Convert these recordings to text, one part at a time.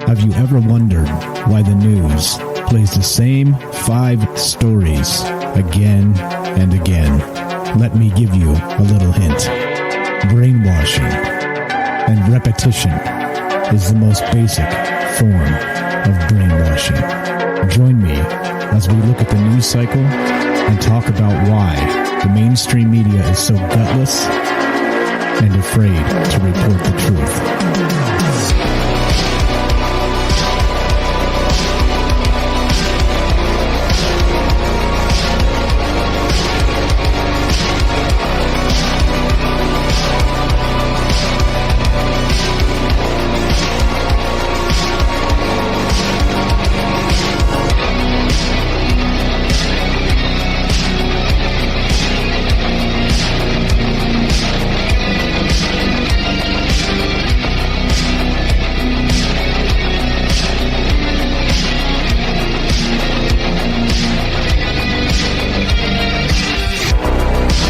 Have you ever wondered why the news plays the same 5 stories again and again? Let me give you a little hint. Brainwashing and repetition is the most basic form of brainwashing. Join me as we look at the news cycle and talk about why the mainstream media is so gutless and afraid to report the truth.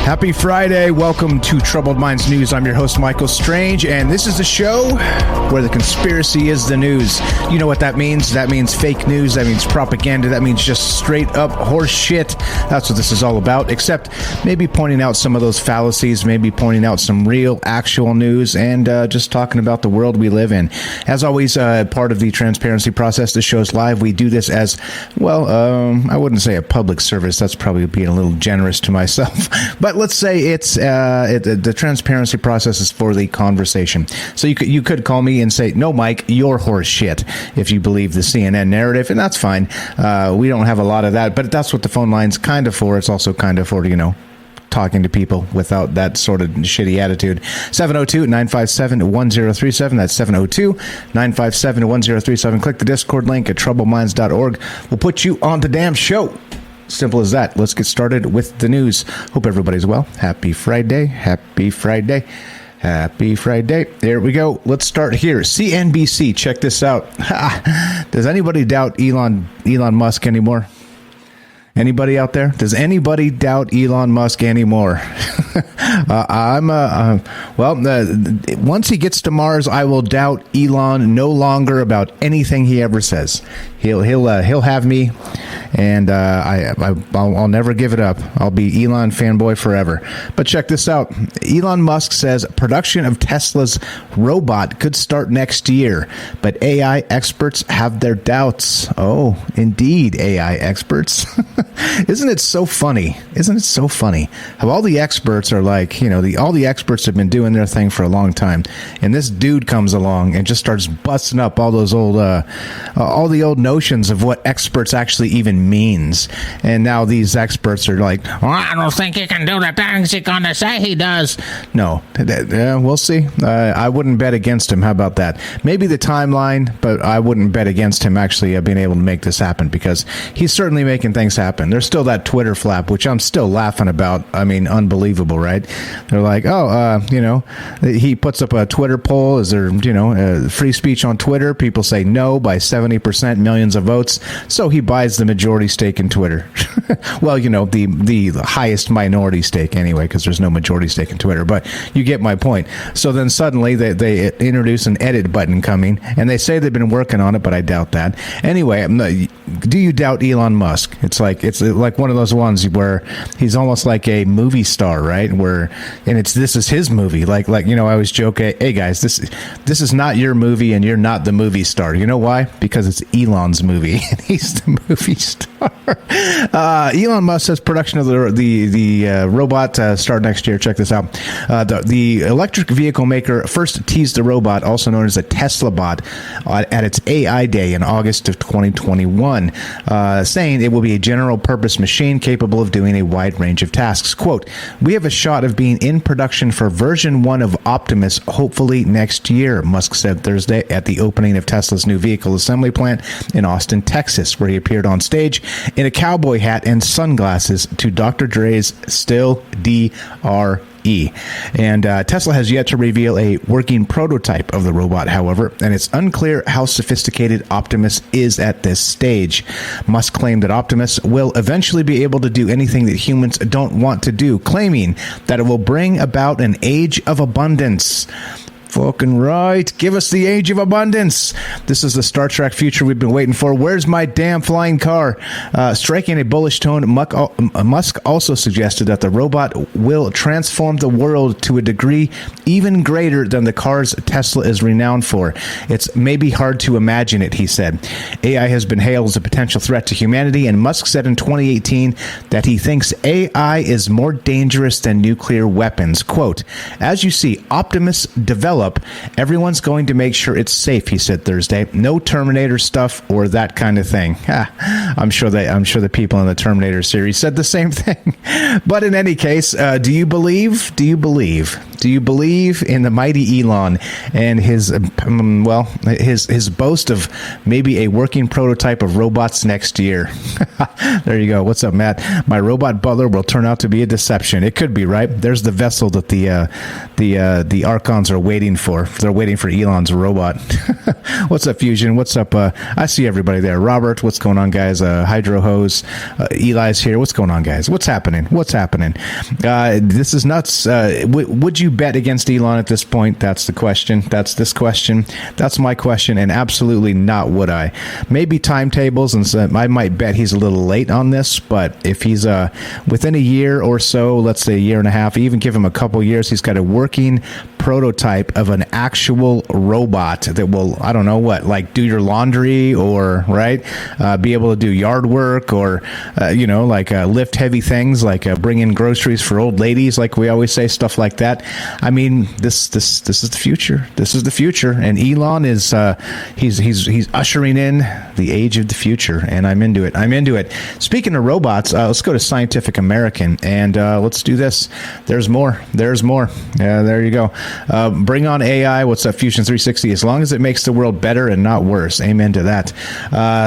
Happy Friday. Welcome to Troubled Minds News. I'm your host, Michael Strange, and this is the show where the conspiracy is the news. You know what that means? That means fake news. That means propaganda. That means just straight up horse shit. That's what this is all about, except maybe pointing out some of those fallacies, maybe pointing out some real, actual news, and just talking about the world we live in. As always, part of the transparency process, the show's live. We do this as, well, I wouldn't say a public service. That's probably being a little generous to myself. But let's say it's the transparency process is for the conversation. So you could call me and say, no, Mike, you're horse shit, if you believe the CNN narrative, and that's fine. We don't have a lot of that, but that's what the phone line's kind of for. It's also kind of for, talking to people without that sort of shitty attitude. 702-957-1037. That's 702-957-1037. Click the Discord link at troubleminds.org. We'll put you on the damn show. Simple as that. Let's get started with the news. Hope everybody's well. Happy Friday. Happy Friday. Happy Friday. There we go. Let's start here. CNBC. Check this out. Does anybody doubt Elon Musk anymore? Anybody out there? Does anybody doubt Elon Musk anymore? Once he gets to Mars, I will doubt Elon no longer about anything he ever says. He'll have me, and I'll never give it up. I'll be Elon fanboy forever. But check this out. Elon Musk says production of Tesla's robot could start next year, but AI experts have their doubts. Oh, indeed, AI experts. Isn't it so funny? Isn't it so funny how all the experts are like, all the experts have been doing their thing for a long time, and this dude comes along and just starts busting up all those all the old notions of what experts actually even means. And now these experts are like, I don't think he can do the things he's gonna say he does. No, we'll see. I wouldn't bet against him. How about that? Maybe the timeline, but I wouldn't bet against him actually being able to make this happen, because he's certainly making things happen. There's still that Twitter flap, which I'm still laughing about. I mean, unbelievable, right? They're like, he puts up a Twitter poll. Is there, free speech on Twitter? People say no by 70%, millions of votes. So he buys the majority stake in Twitter. Well, the highest minority stake anyway, because there's no majority stake in Twitter. But you get my point. So then suddenly they introduce an edit button coming, and they say they've been working on it, but I doubt that. Anyway, do you doubt Elon Musk? It's like one of those ones where he's almost like a movie star, right? This is his movie. Like I always joke, hey guys, this is not your movie, and you're not the movie star. You know why? Because it's Elon's movie, and he's the movie star. Elon Musk says production of the robot start next year. Check this out. The electric vehicle maker first teased the robot, also known as a Tesla bot, at its AI Day in August of 2021, saying it will be a general purpose machine capable of doing a wide range of tasks. Quote, "We have a shot of being in production for version 1 of Optimus hopefully next year," Musk said Thursday at the opening of Tesla's new vehicle assembly plant in Austin, Texas, where he appeared on stage in a cowboy hat and sunglasses to Dr. Dre's Still D.R.E. And Tesla has yet to reveal a working prototype of the robot, however, and it's unclear how sophisticated Optimus is at this stage. Musk claimed that Optimus will eventually be able to do anything that humans don't want to do, claiming that it will bring about an age of abundance. Fucking right. Give us the age of abundance. This is the Star Trek future we've been waiting for. Where's my damn flying car? Striking a bullish tone, Musk also suggested that the robot will transform the world to a degree even greater than the cars Tesla is renowned for. It's maybe hard to imagine it, he said. AI has been hailed as a potential threat to humanity, and Musk said in 2018 that he thinks AI is more dangerous than nuclear weapons. Quote, as you see Optimus develop, everyone's going to make sure it's safe, he said Thursday. No Terminator stuff or that kind of thing. I'm sure the people in the Terminator series said the same thing. But in any case, do you believe in the mighty Elon and his boast of maybe a working prototype of robots next year? There you go. What's up, Matt? My robot butler will turn out to be a deception. It could be, right? There's the vessel that the Archons are waiting for. They're waiting for Elon's robot. What's up, Fusion? What's up? I see everybody there. Robert, what's going on, guys? Hydro Hose. Eli's here. What's going on, guys? What's happening? This is nuts. Would you bet against Elon at this point? That's the question. That's this question. That's my question, and absolutely not would I. Maybe timetables, and so I might bet he's a little late on this, but if he's within a year or so, let's say a year and a half, even give him a couple years, he's got a working prototype of an actual robot that will, I don't know what, like do your laundry or, right, be able to do yard work or, lift heavy things like bring in groceries for old ladies, like we always say, stuff like that. I mean, this is the future. This is the future, and Elon is he's ushering in the age of the future, and I'm into it. Speaking of robots, let's go to Scientific American, and let's do this. There's more. Yeah, there you go. Bring on AI. What's up, Fusion 360? As long as it makes the world better and not worse. Amen to that.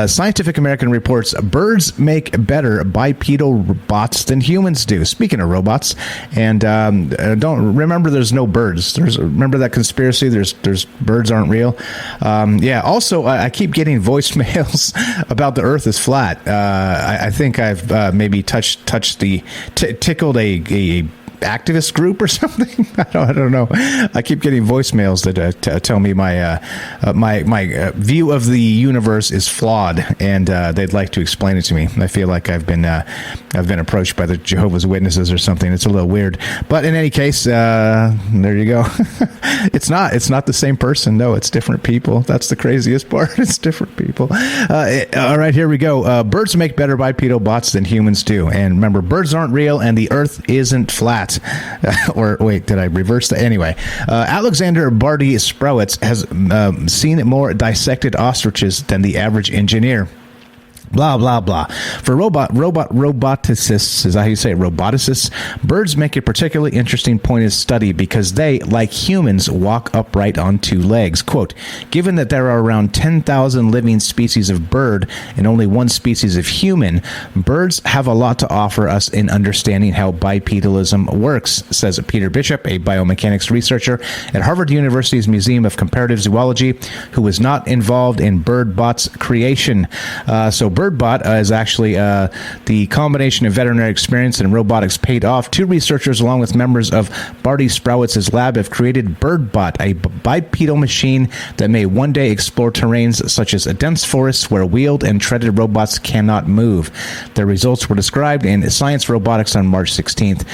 Scientific American reports birds make better bipedal robots than humans do. Speaking of robots, and don't remember there's no birds. Remember that conspiracy? There's birds aren't real. Yeah. Also, I keep getting voicemails about the Earth is flat. I think I've maybe tickled a activist group or something. I don't know. I keep getting voicemails that tell me my view of the universe is flawed, and they'd like to explain it to me. I feel like I've been approached by the Jehovah's Witnesses or something. It's a little weird, but in any case, there you go. It's not the same person. No, it's different people. That's the craziest part. It's different people. All right, here we go. Birds make better bipedal bots than humans do, and remember, birds aren't real, and the Earth isn't flat. Or wait, did I reverse that? Anyway, Alexander Barty Sprowitz has seen more dissected ostriches than the average engineer. Blah, blah, blah. For roboticists, is that how you say it? Roboticists, birds make a particularly interesting point of study because they, like humans, walk upright on two legs. Quote, given that there are around 10,000 living species of bird and only one species of human, birds have a lot to offer us in understanding how bipedalism works, says Peter Bishop, a biomechanics researcher at Harvard University's Museum of Comparative Zoology, who was not involved in BirdBot's creation. So BirdBot is actually the combination of veterinary experience and robotics paid off. Two researchers, along with members of Barty Sprowitz's lab, have created BirdBot, a bipedal machine that may one day explore terrains such as dense forests where wheeled and treaded robots cannot move. Their results were described in Science Robotics on March 16th.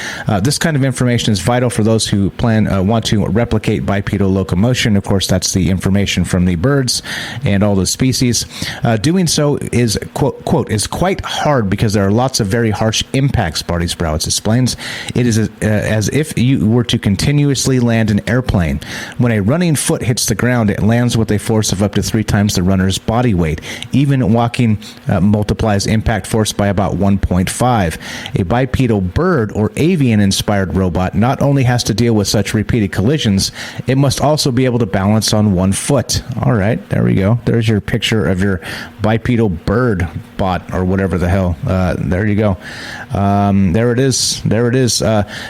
This kind of information is vital for those who want to replicate bipedal locomotion. Of course, that's the information from the birds and all the species. Doing so is quote, is quite hard because there are lots of very harsh impacts, Barty Sprowitz explains. It is as if you were to continuously land an airplane. When a running foot hits the ground, it lands with a force of up to 3 times the runner's body weight. Even walking multiplies impact force by about 1.5. A bipedal bird or avian-inspired robot not only has to deal with such repeated collisions, it must also be able to balance on one foot. All right, there we go. There's your picture of your bipedal bird. bird bot or whatever the hell. There you go. There it is.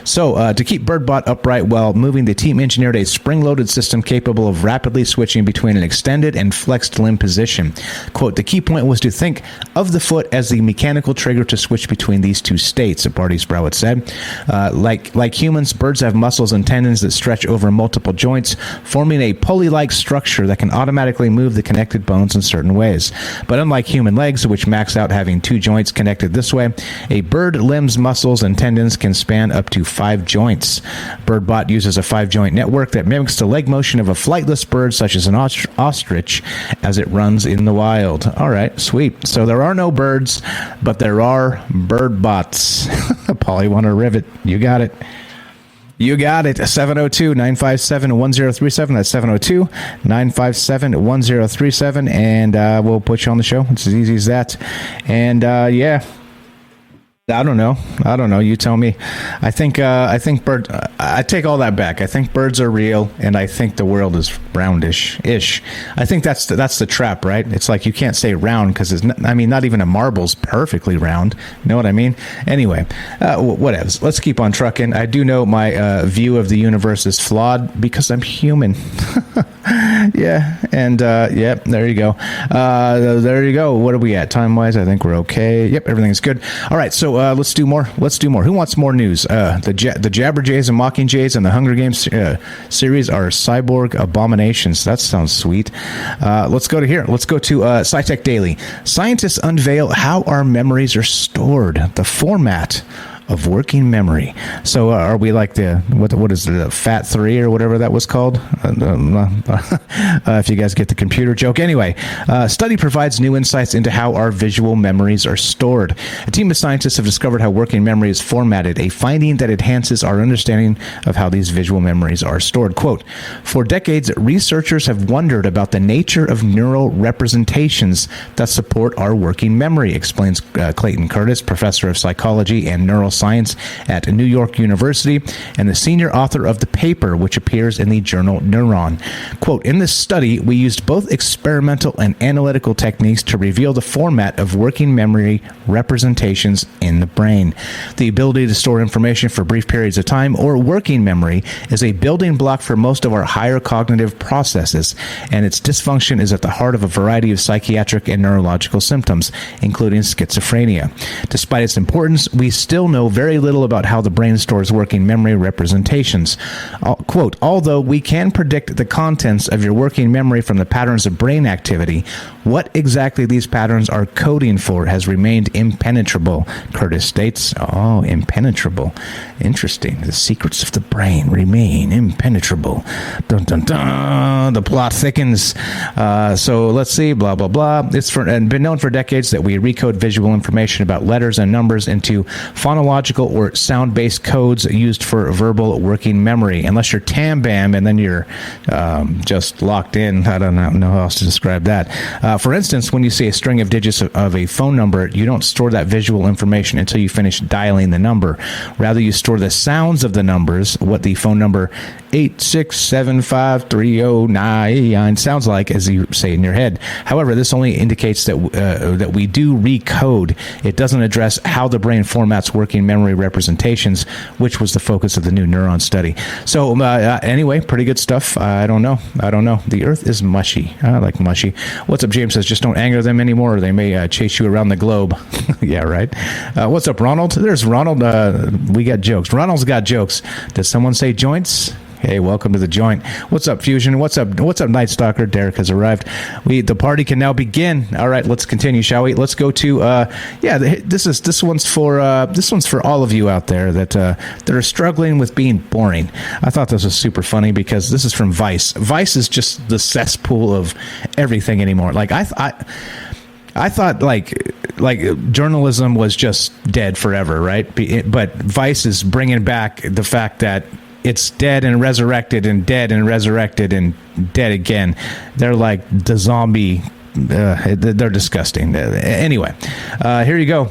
So to keep BirdBot upright while moving, the team engineered a spring-loaded system capable of rapidly switching between an extended and flexed limb position. Quote, the key point was to think of the foot as the mechanical trigger to switch between these two states, Barty Sprowett said. Like humans, birds have muscles and tendons that stretch over multiple joints, forming a pulley-like structure that can automatically move the connected bones in certain ways. But unlike human legs, which max out having 2 joints connected this way, a bird limb's muscles and tendons can span up to 5 joints. BirdBot uses a 5-joint network that mimics the leg motion of a flightless bird such as an ostrich as it runs in the wild. All right, sweet. So there are no birds, but there are BirdBots. Polywander Rivet, you got it. You got it. 702-957-1037. That's 702-957-1037. And we'll put you on the show. It's as easy as that. And yeah. I don't know. You tell me. I think I take all that back. I think birds are real, and I think the world is roundish-ish. I think that's the trap, right? It's like you can't say round because not even a marble's perfectly round. You know what I mean? Anyway, whatevs. Let's keep on trucking. I do know my view of the universe is flawed because I'm human. Yeah, and yeah, there you go. There you go. What are we at time-wise? I think we're okay. Yep, everything's good. All right, so let's do more. Who wants more news? The Jabberjays and Mockingjays and the Hunger Games series are cyborg abominations. That sounds sweet. Let's go to here. Let's go to SciTech Daily. Scientists unveil how our memories are stored. The format of working memory. So are we like the what is the Fat 3 or whatever that was called? If you guys get the computer joke. Anyway, study provides new insights into how our visual memories are stored. A team of scientists have discovered how working memory is formatted, a finding that enhances our understanding of how these visual memories are stored. Quote, for decades, researchers have wondered about the nature of neural representations that support our working memory, explains Clayton Curtis, professor of psychology and neuroscience at New York University and the senior author of the paper, which appears in the journal Neuron. Quote, in this study, we used both experimental and analytical techniques to reveal the format of working memory representations in the brain. The ability to store information for brief periods of time, or working memory, is a building block for most of our higher cognitive processes, and its dysfunction is at the heart of a variety of psychiatric and neurological symptoms, including schizophrenia. Despite its importance, we still know very little about how the brain stores working memory representations. Quote, although we can predict the contents of your working memory from the patterns of brain activity, what exactly these patterns are coding for has remained impenetrable, Curtis states. Oh, impenetrable. Interesting. The secrets of the brain remain impenetrable. Dun, dun, dun. The plot thickens. So let's see, blah, blah, blah. It's been known for decades that we recode visual information about letters and numbers into phonological or sound-based codes used for verbal working memory. Unless you're tam-bam and then you're just locked in. I don't know how else to describe that. For instance, when you see a string of digits of a phone number, you don't store that visual information until you finish dialing the number. Rather, you store the sounds of the numbers, what the phone number 8675309 sounds like as you say in your head. However, this only indicates that we do recode. It doesn't address how the brain formats working memory representations, which was the focus of the new Neuron study. So anyway, pretty good stuff. I don't know. The earth is mushy. I like mushy. What's up, James says, just don't anger them anymore or they may chase you around the globe. Yeah, right. What's up, Ronald? There's Ronald. We got jokes. Ronald's got jokes. Does someone say joints? Hey, welcome to the joint. What's up, Fusion? What's up, Night Stalker? Derek has arrived. The party can now begin. All right, let's continue, shall we? Let's go to this one's for all of you out there that are struggling with being boring. I thought this was super funny because this is from Vice. Vice is just the cesspool of everything anymore. Like I thought like journalism was just dead forever, right? But Vice is bringing back the fact that it's dead and resurrected and dead and resurrected and dead again. They're like the zombie. They're disgusting. Anyway, here you go.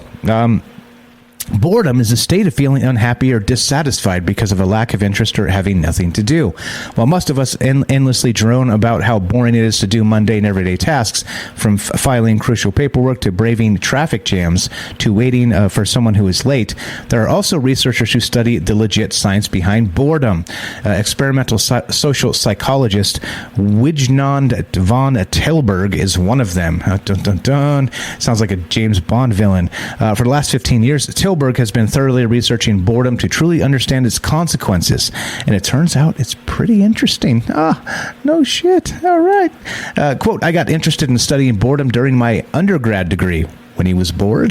Boredom is a state of feeling unhappy or dissatisfied because of a lack of interest or having nothing to do. While most of us endlessly drone about how boring it is to do mundane everyday tasks, from filing crucial paperwork to braving traffic jams to waiting for someone who is late, there are also researchers who study the legit science behind boredom. Experimental social psychologist Wijnand van Tilburg is one of them. Dun, dun, dun. Sounds like a James Bond villain. For the last 15 years, Tilburg has been thoroughly researching boredom to truly understand its consequences, and it turns out it's pretty interesting. No shit. All right. Quote, I got interested in studying boredom during my undergrad degree. When he was bored,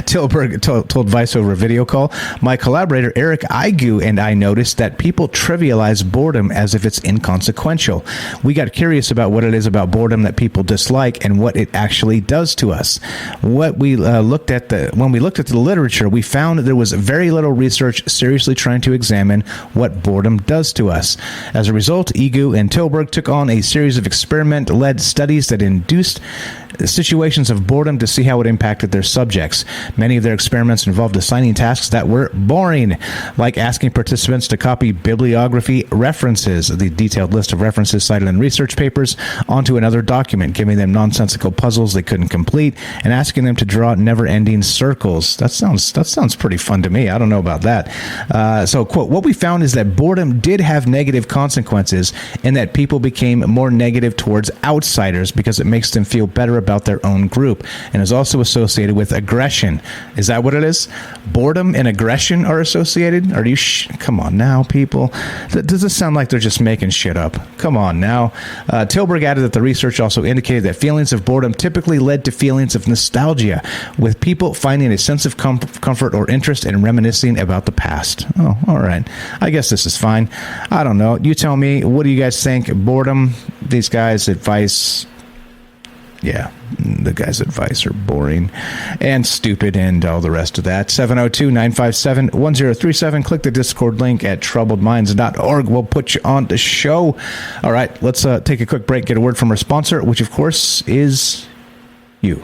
Tilburg told Vice over a video call, my collaborator Eric Igu and I noticed that people trivialize boredom as if it's inconsequential. We got curious about what it is about boredom that people dislike and what it actually does to us. When we looked at the literature, we found there was very little research seriously trying to examine what boredom does to us. As a result, Igu and Tilburg took on a series of experiment-led studies that induced situations of boredom to see how it impacted their subjects. Many of their experiments involved assigning tasks that were boring, like asking participants to copy bibliography references, the detailed list of references cited in research papers, onto another document, giving them nonsensical puzzles they couldn't complete, and asking them to draw never-ending circles. That sounds pretty fun to me. I don't know about that. So, quote, what we found is that boredom did have negative consequences and that people became more negative towards outsiders because it makes them feel better about their own group, and is also associated with aggression. Is that what it is? Boredom and aggression are associated? Are you come on now, people? Does this sound like they're just making shit up? Come on now. Tilburg added that the research also indicated that feelings of boredom typically led to feelings of nostalgia, with people finding a sense of comfort or interest in reminiscing about the past. Oh, all right. I guess this is fine. I don't know. You tell me. What do you guys think? Boredom? These guys' advice? Yeah, the guy's advice are boring and stupid and all the rest of that. 702-957-1037. Click the Discord link at troubledminds.org. We'll put you on the show. All right, let's take a quick break, get a word from our sponsor, which, of course, is you.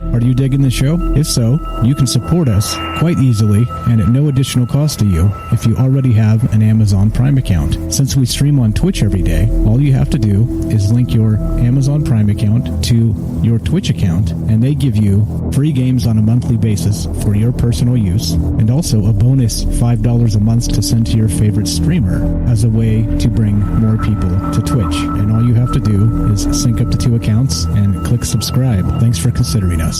Are you digging the show? If so, you can support us quite easily and at no additional cost to you if you already have an Amazon Prime account. Since we stream on Twitch every day, all you have to do is link your Amazon Prime account to your Twitch account, and they give you free games on a monthly basis for your personal use, and also a bonus $5 a month to send to your favorite streamer as a way to bring more people to Twitch. And all you have to do is sync up the two accounts and click subscribe. Thanks for considering us.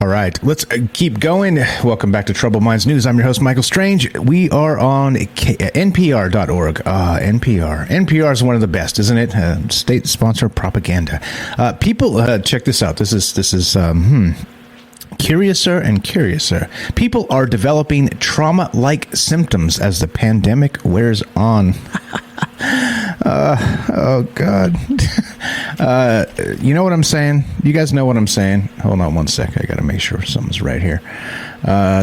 All right, let's keep going. Welcome back to Troubled Minds News. I'm your host, Michael Strange. We are on NPR.org. NPR. NPR is one of the best, isn't it? State-sponsored propaganda. People, check this out. This is curiouser and curiouser. People are developing trauma-like symptoms as the pandemic wears on. Oh, God. You know what I'm saying? You guys know what I'm saying? Hold on one sec. I got to make sure something's right here.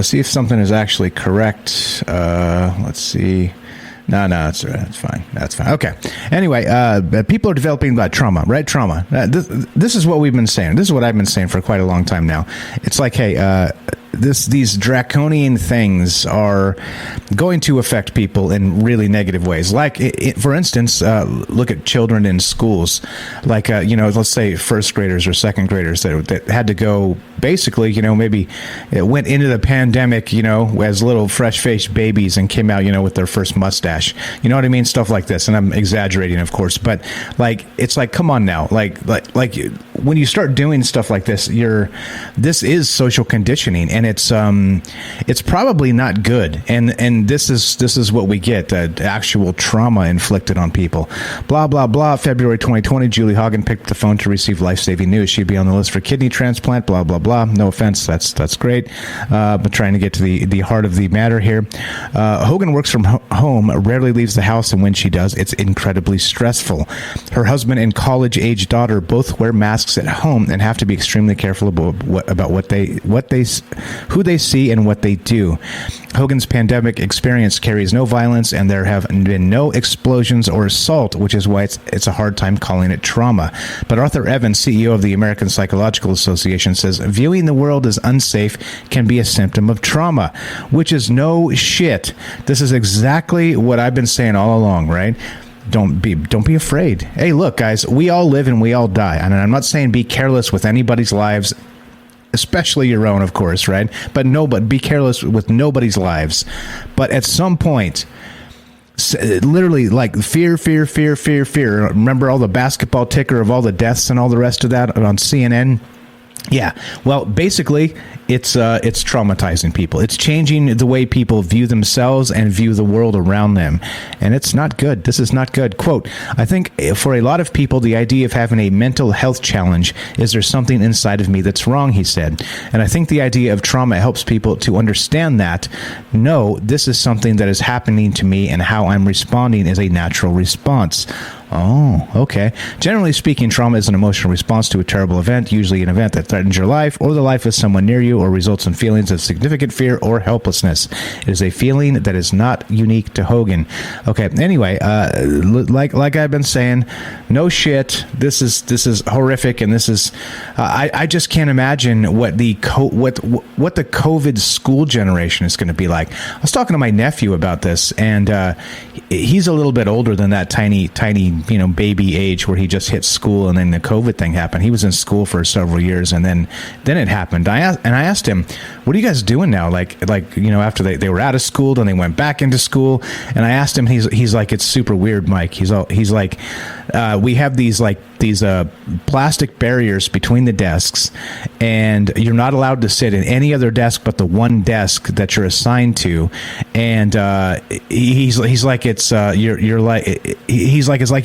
See if something is actually correct. Let's see. No, it's fine. That's fine. Okay. Anyway, people are developing trauma, right? Trauma. This is what we've been saying. This is what I've been saying for quite a long time now. It's like, hey, these draconian things are going to affect people in really negative ways. Like, for instance, look at children in schools. Like, let's say first graders or second graders that had to go, basically, maybe it went into the pandemic, as little fresh-faced babies and came out, with their first mustache. You know what I mean? Stuff like this. And I'm exaggerating, of course. But, it's like, come on now. Like when you start doing stuff like this, this is social conditioning. And it's probably not good, and this is what we get, actual trauma inflicted on people. Blah blah blah. February 2020, Julie Hagen picked up the phone to receive life-saving news. She'd be on the list for kidney transplant. Blah blah blah. No offense, that's great, but trying to get to the heart of the matter here. Hogan works from home, rarely leaves the house, and when she does, it's incredibly stressful. Her husband and college-age daughter both wear masks masks at home and have to be extremely careful about who they see and what they do. Hogan's pandemic experience carries no violence, and there have been no explosions or assault, which is why it's a hard time calling it trauma. But Arthur Evans, CEO of the American Psychological Association, says viewing the world as unsafe can be a symptom of trauma, which is no shit. This is exactly what I've been saying all along, right? Don't be afraid. Hey, look, guys, we all live and we all die. And I'm not saying be careless with anybody's lives, especially your own, of course, right? But be careless with nobody's lives. But at some point, literally, like fear. Remember all the basketball ticker of all the deaths and all the rest of that on CNN? Yeah, well, basically, it's traumatizing people. It's changing the way people view themselves and view the world around them. And it's not good. This is not good. Quote, I think for a lot of people, the idea of having a mental health challenge is there's something inside of me that's wrong, he said. And I think the idea of trauma helps people to understand that, no, this is something that is happening to me and how I'm responding is a natural response. Oh, okay. Generally speaking, trauma is an emotional response to a terrible event, usually an event that threatens your life or the life of someone near you or results in feelings of significant fear or helplessness. It is a feeling that is not unique to Hogan. Okay, anyway, like I've been saying, no shit. This is horrific, and this is I just can't imagine what the COVID school generation is going to be like. I was talking to my nephew about this, and he's a little bit older than that tiny baby age where he just hit school, and then the COVID thing happened. He was in school for several years, and then it happened. I asked him, what are you guys doing now? Like after they were out of school, then they went back into school. And I asked him, he's like, it's super weird, Mike. He's like, we have these plastic barriers between the desks, and you're not allowed to sit in any other desk but the one desk that you're assigned to. And he's like, it's like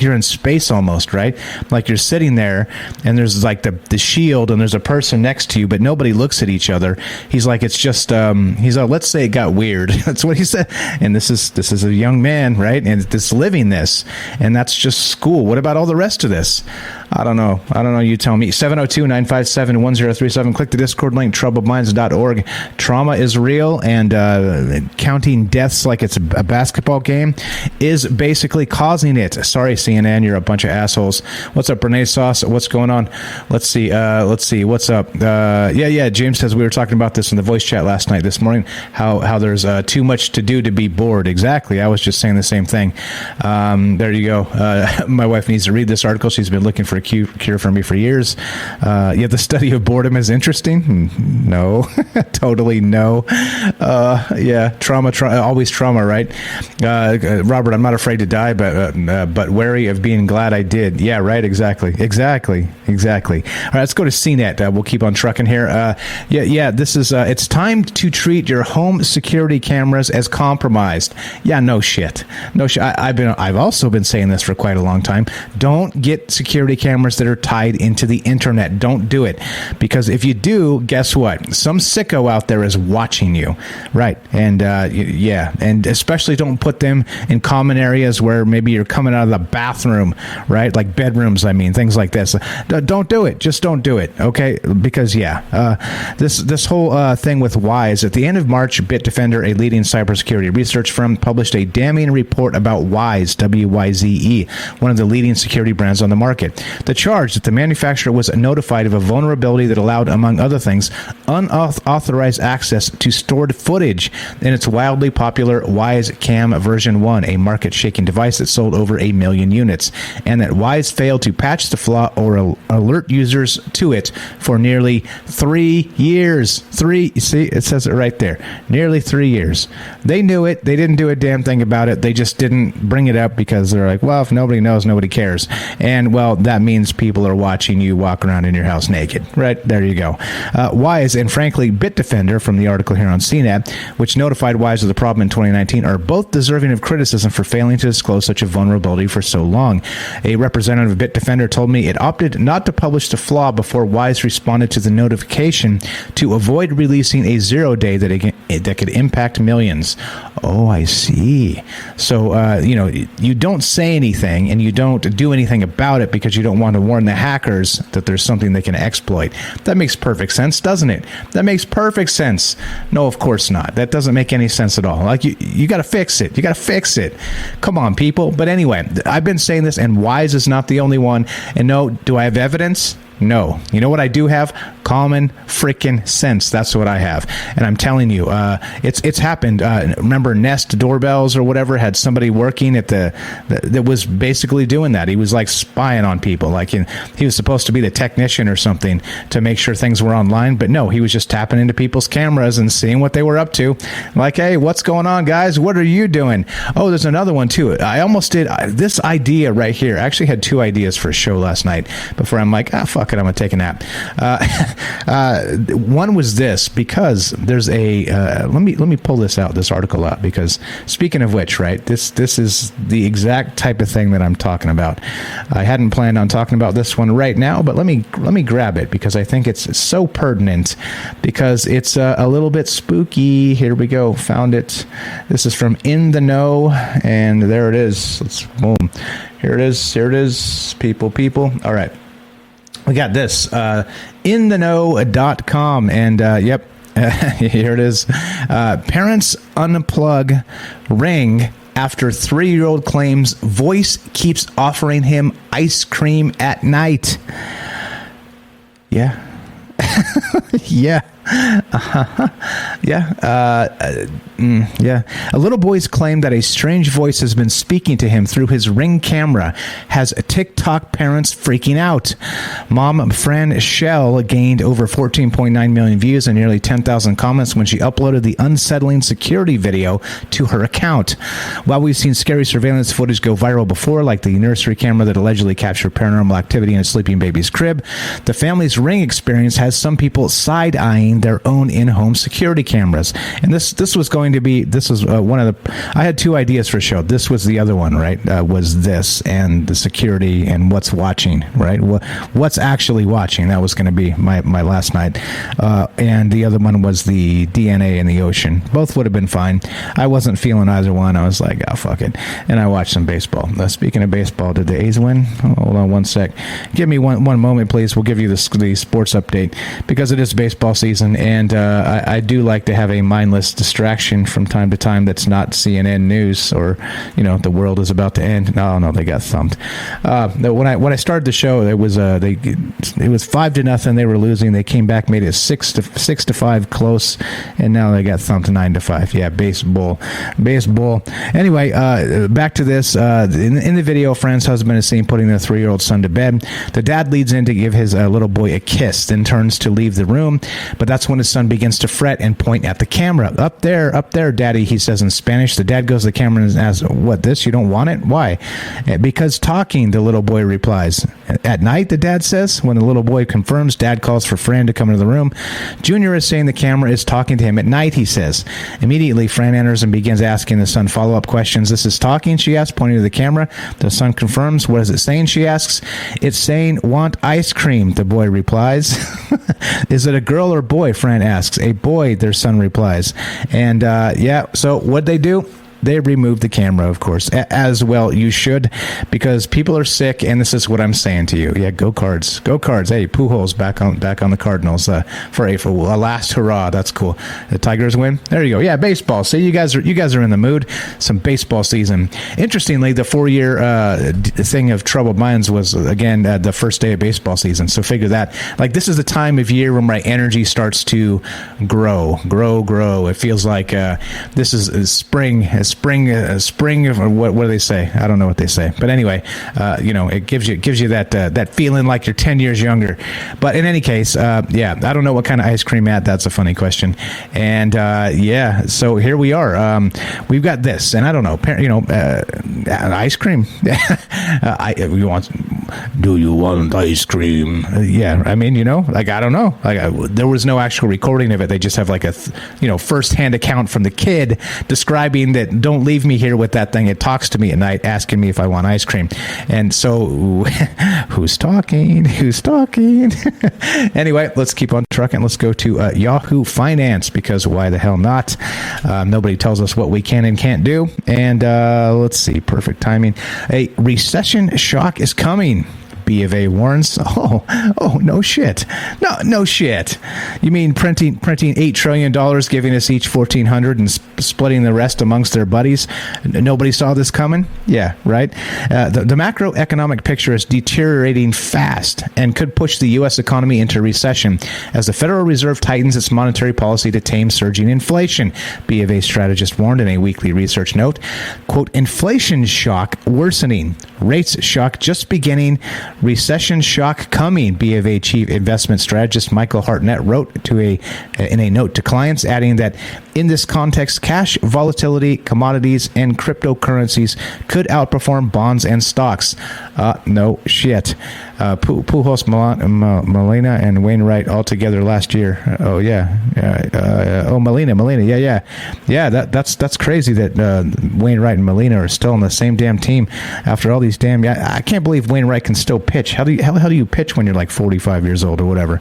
you're in space almost, right? Like you're sitting there, and there's like the shield, and there's a person next to you, but nobody looks at each other. He's like, it's just he's like, let's say it got weird. That's what he said. And this is a young man, right? And this living this, and that's just school. What about all the rest of this? I don't know. You tell me. 702-957-1037. Click the Discord link, troubledminds.org. Trauma is real, and counting deaths like it's a basketball game is basically causing it. Sorry, CNN, you're a bunch of assholes. What's up, Bernaise Sauce? What's going on? Let's see. What's up? Yeah. James says we were talking about this in the voice chat this morning, how there's too much to do to be bored. Exactly. I was just saying the same thing. There you go. My wife needs to read this article. She's been looking for a cure for me for years. The study of boredom is interesting. No, totally no. Trauma, always trauma, right? Robert, I'm not afraid to die, but wary of being glad I did. Yeah, right. Exactly. All right, let's go to CNET. We'll keep on trucking here. This is. It's time to treat your home security cameras as compromised. Yeah, no shit. I've also been saying this for quite a long time. Don't get security cameras that are tied into the internet. Don't do it, because if you do, guess what? Some sicko out there is watching you, right? And and especially don't put them in common areas where maybe you're coming out of the bathroom, right? Like bedrooms, things like this. Don't do it. Just don't do it, okay? Because this whole thing with Wyze. At the end of March, Bitdefender, a leading cybersecurity research firm, published a damning report about Wyze, W-Y-Z-E, one of the leading security brands on the market. The charge that the manufacturer was notified of a vulnerability that allowed, among other things, unauthorized access to stored footage in its wildly popular Wyze Cam version 1, a market-shaking device that sold over 1 million units, and that Wyze failed to patch the flaw or alert users to it for nearly 3 years. See, it says it right there. Nearly 3 years. They knew it. They didn't do a damn thing about it. They just didn't bring it up because they're like, well, if nobody knows, nobody cares. And, well, that means people are watching you walk around in your house naked. Right? There you go. Wyze and, frankly, Bitdefender, from the article here on CNET, which notified Wyze of the problem in 2019, are both deserving of criticism for failing to disclose such a vulnerability for so long. A representative of Bitdefender told me it opted not to publish the flaw before Wyze responded to the notification to avoid releasing a 0-day that could impact millions. Oh, I see. So, you don't say anything and you don't do anything about it because you don't want to warn the hackers that there's something they can exploit. That makes perfect sense, doesn't it? That makes perfect sense. No, of course not. That doesn't make any sense at all. Like, you got to fix it. You got to fix it. Come on, people. But anyway, I've been saying this, and Wise is not the only one. And no, do I have evidence? No. You know what I do have? Common freaking sense. That's what I have. And I'm telling you, it's happened. Remember Nest doorbells or whatever had somebody working at that was basically doing that. He was like spying on people. Like he was supposed to be the technician or something to make sure things were online. But no, he was just tapping into people's cameras and seeing what they were up to. Like, hey, what's going on, guys? What are you doing? Oh, there's another one too. I almost did this idea right here. I actually had two ideas for a show last night before I'm like, fuck it, I'm gonna take a nap. One was this, because there's a let me pull this article out, because speaking of which, right, this is the exact type of thing that I'm talking about. I hadn't planned on talking about this one right now, but let me grab it because I think it's so pertinent, because it's a little bit spooky. Here we go, found it. This is from In the Know, and there it is. Boom. Here it is, people. All right. We got this, intheknow.com, and yep, here it is. Parents unplug Ring after 3-year-old claims voice keeps offering him ice cream at night. Yeah. Yeah. Yeah. A little boy's claim that a strange voice has been speaking to him through his Ring camera has TikTok parents freaking out. Mom Fran Shell gained over 14.9 million views and nearly 10,000 comments when she uploaded the unsettling security video to her account. While we've seen scary surveillance footage go viral before, like the nursery camera that allegedly captured paranormal activity in a sleeping baby's crib, the family's Ring experience has some people side-eyeing their own in-home security cameras. And this was one of the, I had two ideas for a show. This was the other one, right? Was this and the security and what's watching, right? What's actually watching. That was going to be my last night. And the other one was the DNA in the ocean. Both would have been fine. I wasn't feeling either one. I was like, fuck it. And I watched some baseball. Speaking of baseball, did the A's win? Hold on one sec. Give me one moment, please. We'll give you the sports update, because it is baseball season, and I do like to have a mindless distraction from time to time that's not CNN news or, the world is about to end. No, they got thumped. When I started the show, it was 5-0. They were losing. They came back, made it 6-5 close, and now they got thumped 9-5. Yeah, baseball. Anyway, back to this. In the video, Fran's husband is seen putting their 3-year-old son to bed. The dad leads in to give his little boy a kiss, then turns to leave the room, but that's when his son begins to fret and point at the camera. Up there, Daddy, he says in Spanish. The dad goes to the camera and asks, what, this? You don't want it? Why? Because talking, the little boy replies. At night, the dad says. When the little boy confirms, Dad calls for Fran to come into the room. Junior is saying the camera is talking to him at night, he says. Immediately, Fran enters and begins asking the son follow-up questions. This is talking, she asks, pointing to the camera. The son confirms. What is it saying, she asks. It's saying, want ice cream, the boy replies. Is it a girl or boy, Fran asks. A boy, their son replies. And so what'd they do? They removed the camera, of course, as well you should, because people are sick, and this is what I'm saying to you. Yeah, go Cards. Go Cards. Hey, Pujols back on the Cardinals for a last hurrah. That's cool. The Tigers win. There you go. Yeah, baseball. See, you guys are in the mood. Some baseball season. Interestingly, the 4-year thing of troubled minds was, again, the first day of baseball season. So figure that. Like, this is the time of year when my energy starts to grow. It feels like this is spring. Spring of what do they say? I don't know what they say, but anyway, it gives you that feeling like you're 10 years younger. But in any case, I don't know what kind of ice cream at. That's a funny question. And so here we are. We've got this, and I don't know, ice cream. Do you want ice cream? Yeah, I mean, I don't know. There was no actual recording of it. They just have like a first-hand account from the kid describing that don't leave me here with that thing. It talks to me at night, asking me if I want ice cream. And so, who's talking? Who's talking? Anyway, let's keep on trucking. Let's go to Yahoo Finance, because why the hell not? Nobody tells us what we can and can't do. And let's see, perfect timing. A recession shock is coming. B of A warns. Oh, no shit. No shit. You mean printing $8 trillion, giving us each $1,400 and splitting the rest amongst their buddies? Nobody saw this coming? Yeah, right? The macroeconomic picture is deteriorating fast and could push the U.S. economy into recession as the Federal Reserve tightens its monetary policy to tame surging inflation. B of A strategist warned in a weekly research note, quote, inflation shock worsening, rates shock just beginning, recession shock coming, B of A chief investment strategist Michael Hartnett wrote in a note to clients, adding that in this context, cash volatility, commodities, and cryptocurrencies could outperform bonds and stocks. No shit. Pujols, Molina, and Wainwright all together last year. Oh yeah. Molina. Yeah. That's crazy that Wainwright and Molina are still on the same damn team after all these damn. I can't believe Wainwright can still pitch. How do you pitch when you're like 45 years old or whatever?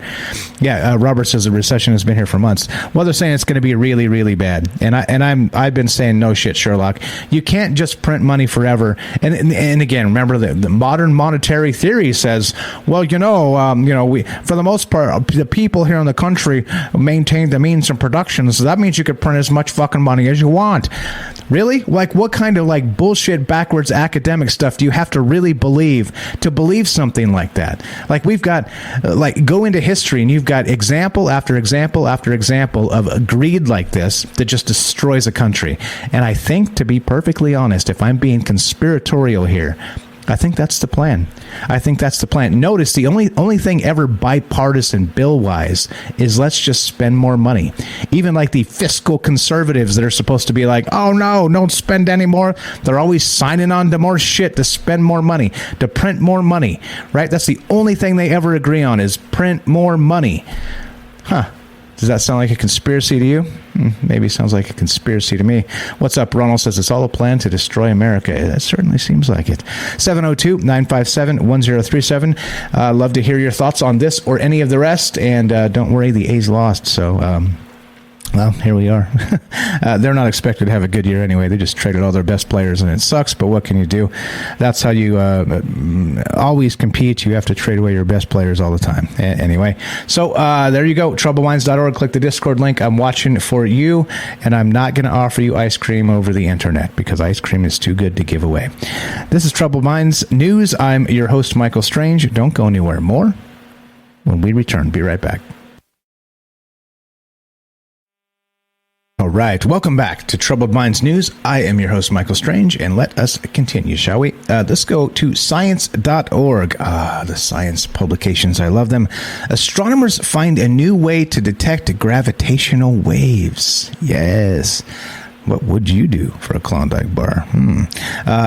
Yeah. Robert says the recession has been here for months. Well, they're saying it's going to be really, really bad. And I've been saying no shit, Sherlock. You can't just print money forever. And again, remember the modern monetary theory says, well, we, for the most part, the people here in the country maintain the means of production, so that means you could print as much fucking money as you want. Really? Like, what kind of like bullshit backwards academic stuff do you have to really believe to believe something like that? Like, we've got go into history and you've got example after example after example of greed like this that just destroys a country. And I think, to be perfectly honest, if I'm being conspiratorial here, I think that's the plan. Notice the only thing ever bipartisan bill-wise is let's just spend more money. Even like the fiscal conservatives that are supposed to be like, oh no, don't spend any more. They're always signing on to more shit to spend more money, to print more money, right? That's the only thing they ever agree on is print more money. Huh. Does that sound like a conspiracy to you? Maybe it sounds like a conspiracy to me. What's up? Ronald says it's all a plan to destroy America. That certainly seems like it. 702-957-1037. Love to hear your thoughts on this or any of the rest. And don't worry, the A's lost. So, well, here we are. They're not expected to have a good year anyway. They just traded all their best players, and it sucks, but what can you do? That's how you always compete. You have to trade away your best players all the time. Anyway, so there you go, troublewines.org. Click the Discord link. I'm watching for you, and I'm not going to offer you ice cream over the internet because ice cream is too good to give away. This is Troubled Minds News. I'm your host, Michael Strange. Don't go anywhere. More when we return. Be right back. All right, welcome back to Troubled Minds News. I am your host, Michael Strange, and let us continue, shall we? Let's go to science.org. The science publications, I love them. Astronomers find a new way to detect gravitational waves. Yes. What would you do for a Klondike bar?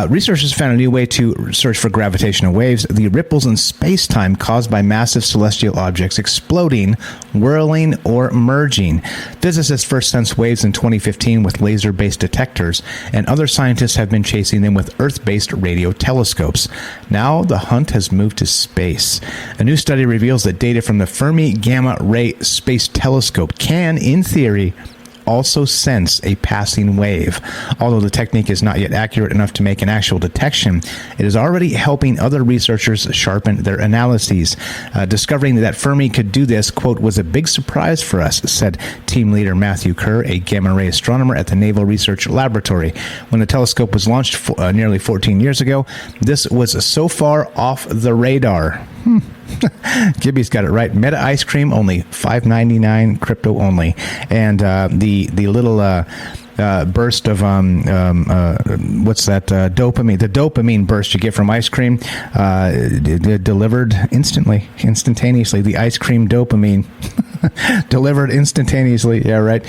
Researchers found a new way to search for gravitational waves, the ripples in space-time caused by massive celestial objects exploding, whirling, or merging. Physicists first sensed waves in 2015 with laser-based detectors, and other scientists have been chasing them with Earth-based radio telescopes. Now the hunt has moved to space. A new study reveals that data from the Fermi Gamma Ray Space Telescope can, in theory, also sense a passing wave. Although the technique is not yet accurate enough to make an actual detection, it is already helping other researchers sharpen their analyses. Discovering that Fermi could do this, quote, was a big surprise for us, said team leader Matthew Kerr, a gamma-ray astronomer at the Naval Research Laboratory. When the telescope was launched nearly 14 years ago, this was so far off the radar. Gibby's got it right. Meta ice cream only $5.99, crypto only, and the little burst of what's that dopamine? The dopamine burst you get from ice cream delivered instantaneously. The ice cream dopamine. Delivered instantaneously. Yeah, right.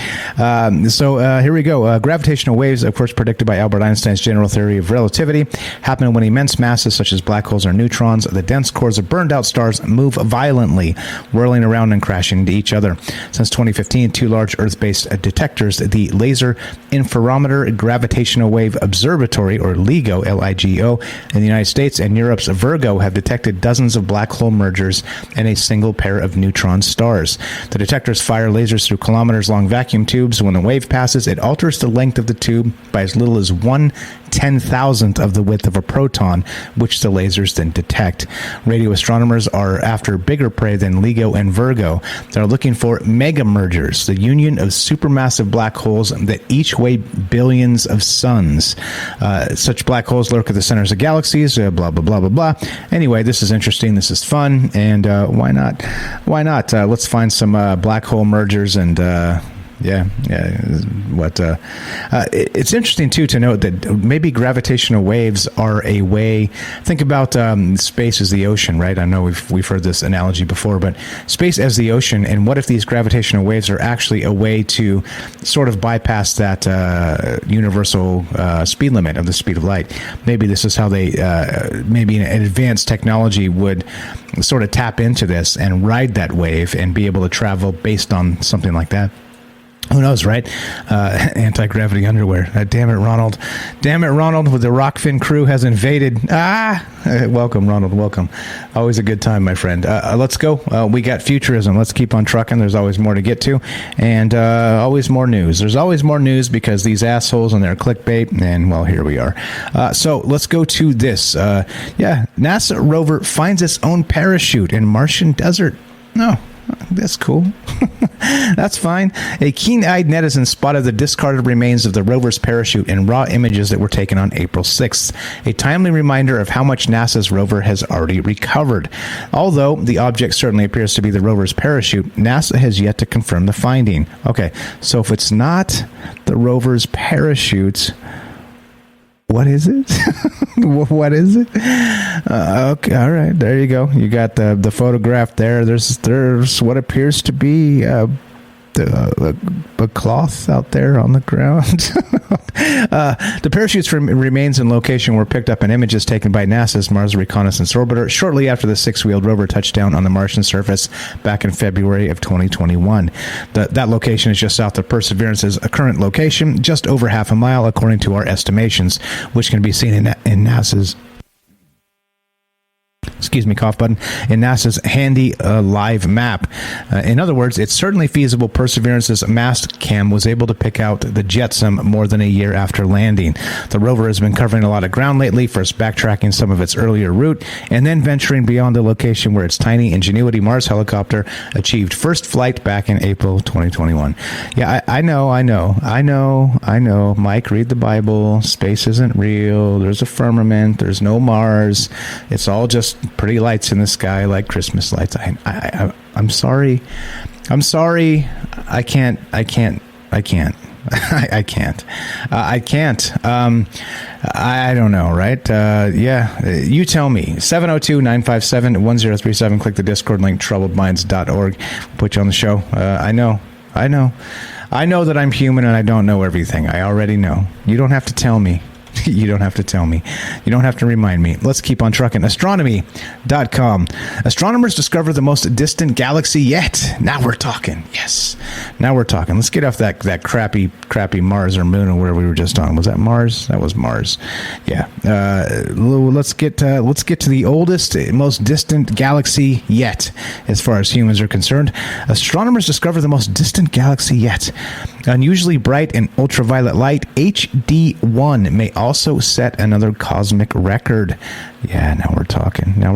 So here we go. Gravitational waves, of course, predicted by Albert Einstein's general theory of relativity, happen when immense masses such as black holes or neutrons, the dense cores of burned-out stars, move violently, whirling around and crashing into each other. Since 2015, two large Earth-based detectors, the Laser Interferometer Gravitational Wave Observatory, or LIGO, L-I-G-O, in the United States, and Europe's Virgo, have detected dozens of black hole mergers and a single pair of neutron stars. The detectors fire lasers through kilometers-long vacuum tubes. When a wave passes, it alters the length of the tube by as little as 1/10,000th of the width of a proton, which the lasers then detect. Radio astronomers are after bigger prey than LIGO and Virgo. They're looking for mega mergers, the union of supermassive black holes that each weigh billions of suns. Such black holes lurk at the centers of galaxies, blah, blah, blah, blah, blah. Anyway, this is interesting. This is fun. And why not? Why not? Let's find some black hole mergers and... it's interesting too to note that maybe gravitational waves are a way. Think about space as the ocean, right? I know we've heard this analogy before, but space as the ocean, and what if these gravitational waves are actually a way to sort of bypass that universal speed limit of the speed of light? Maybe this is how they, maybe an advanced technology would sort of tap into this and ride that wave and be able to travel based on something like that. Who knows, right? Anti-gravity underwear. Damn it, Ronald. Damn it, Ronald, with the Rockfin crew has invaded. Welcome, Ronald. Welcome. Always a good time, my friend. Let's go. We got futurism. Let's keep on trucking. There's always more to get to. And always more news. There's always more news because these assholes and their clickbait. And, well, here we are. So let's go to this. NASA rover finds its own parachute in Martian desert. No. That's cool. That's fine. A keen-eyed netizen spotted the discarded remains of the rover's parachute in raw images that were taken on April 6th, a timely reminder of how much NASA's rover has already recovered. Although the object certainly appears to be the rover's parachute, NASA has yet to confirm the finding. Okay, so if it's not the rover's parachute... what is it? What is it? Okay, all right. There you go. You got the photograph there. There's what appears to be a cloth out there on the ground. The parachutes remains in location were picked up in images taken by NASA's Mars Reconnaissance Orbiter shortly after the six-wheeled rover touched down on the Martian surface back in February of 2021. That location is just south of Perseverance's current location, just over half a mile, according to our estimations, which can be seen in NASA's... excuse me, cough button, in NASA's handy live map. In other words, it's certainly feasible Perseverance's mast cam was able to pick out the jetsam more than a year after landing. The rover has been covering a lot of ground lately, first backtracking some of its earlier route, and then venturing beyond the location where its tiny Ingenuity Mars helicopter achieved first flight back in April 2021. Yeah, I know. Mike, read the Bible. Space isn't real. There's a firmament. There's no Mars. It's all just pretty lights in the sky like Christmas lights. I'm sorry. I can't. I don't know, right? You tell me. 702-957-1037. Click the Discord link, troubledminds.org. Put you on the show. I know that I'm human and I don't know everything. I already know. You don't have to tell me. You don't have to tell me. You don't have to remind me. Let's keep on trucking. Astronomy.com. Astronomers discover the most distant galaxy yet. Now we're talking. Yes. Now we're talking. Let's get off that crappy Mars or Moon or where we were just on. Was that Mars? That was Mars. Yeah. Let's get to the oldest, most distant galaxy yet, as far as humans are concerned. Astronomers discover the most distant galaxy yet. Unusually bright and ultraviolet light, HD1, may also set another cosmic record. Yeah, now we're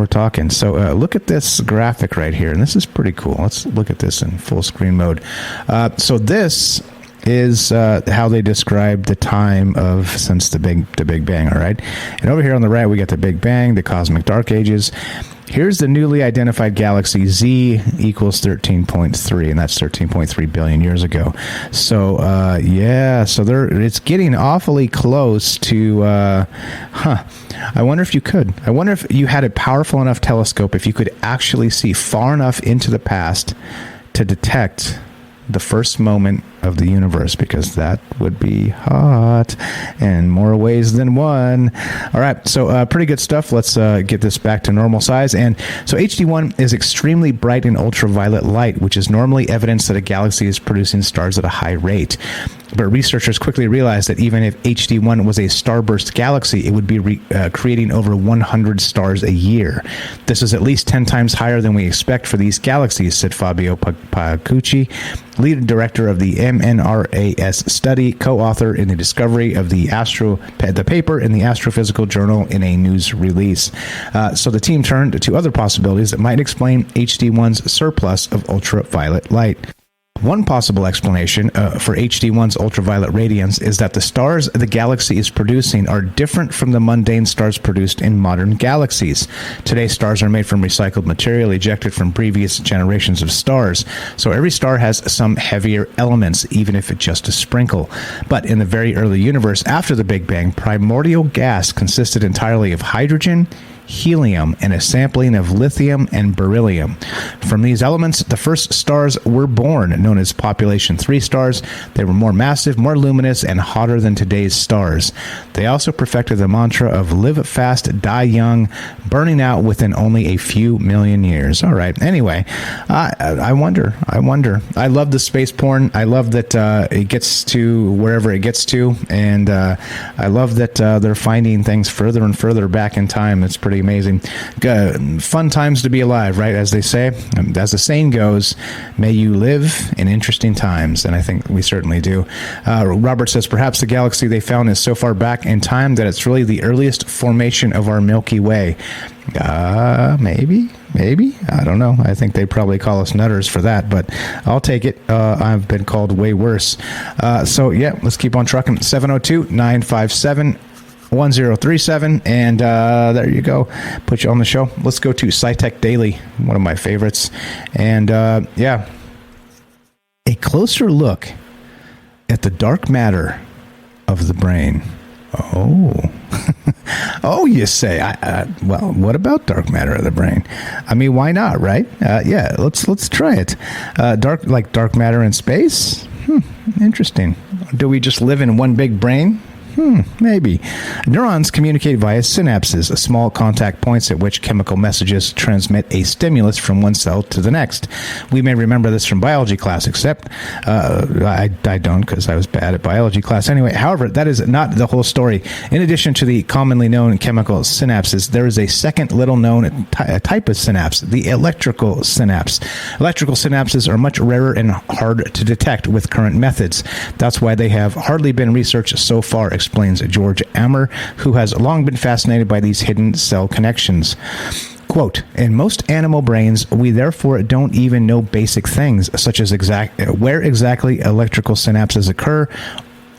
talking. So look at this graphic right here, and this is pretty cool. Let's look at this in full screen mode. So this is how they describe the time since the Big Bang, all right? And over here on the right, we got the Big Bang, the cosmic dark ages. Here's the newly identified galaxy, Z equals 13.3, and that's 13.3 billion years ago. So, it's getting awfully close to, I wonder if you could. I wonder if you had a powerful enough telescope, if you could actually see far enough into the past to detect the first moment of the universe, because that would be hot in more ways than one. All right, so pretty good stuff. Let's get this back to normal size. And so HD1 is extremely bright in ultraviolet light, which is normally evidence that a galaxy is producing stars at a high rate. But researchers quickly realized that even if HD1 was a starburst galaxy, it would be creating over 100 stars a year. This is at least 10 times higher than we expect for these galaxies, said Fabio Pacucci, lead director of the MNRAS study, co-author in the discovery of the paper in the Astrophysical Journal in a news release. So the team turned to other possibilities that might explain HD1's surplus of ultraviolet light. One possible explanation for HD1's ultraviolet radiance is that the stars the galaxy is producing are different from the mundane stars produced in modern galaxies. Today's stars are made from recycled material ejected from previous generations of stars, so every star has some heavier elements, even if it's just a sprinkle. But in the very early universe after the Big Bang, primordial gas consisted entirely of hydrogen, helium, and a sampling of lithium and beryllium. From these elements, the first stars were born, known as population 3 stars. They were more massive, more luminous, and hotter than today's stars. They also perfected the mantra of live fast, die young, burning out within only a few million years. All right. Anyway, I wonder. I love the space porn. I love that it gets to wherever it gets to, and I love that they're finding things further and further back in time. It's pretty amazing. Fun times to be alive, right? As they say, as the saying goes, may you live in interesting times. And I think we certainly do. Robert says, perhaps the galaxy they found is so far back in time that it's really the earliest formation of our Milky Way. Maybe. I don't know. I think they probably call us nutters for that, but I'll take it. I've been called way worse. So yeah, let's keep on trucking. 702-957-1037, and there you go. Put you on the show. Let's go to SciTech Daily, one of my favorites. And yeah, a closer look at the dark matter of the brain. Oh, oh, you say? Well, what about dark matter of the brain? I mean, why not, right? Yeah, let's try it. Dark matter in space. Interesting. Do we just live in one big brain? Maybe. Neurons communicate via synapses, small contact points at which chemical messages transmit a stimulus from one cell to the next. We may remember this from biology class, except I don't, because I was bad at biology class anyway. However, that is not the whole story. In addition to the commonly known chemical synapses, there is a second little known type of synapse, the electrical synapse. Electrical synapses are much rarer and hard to detect with current methods. That's why they have hardly been researched so far, explains George Ammer, who has long been fascinated by these hidden cell connections. Quote, in most animal brains, we therefore don't even know basic things, such as where exactly electrical synapses occur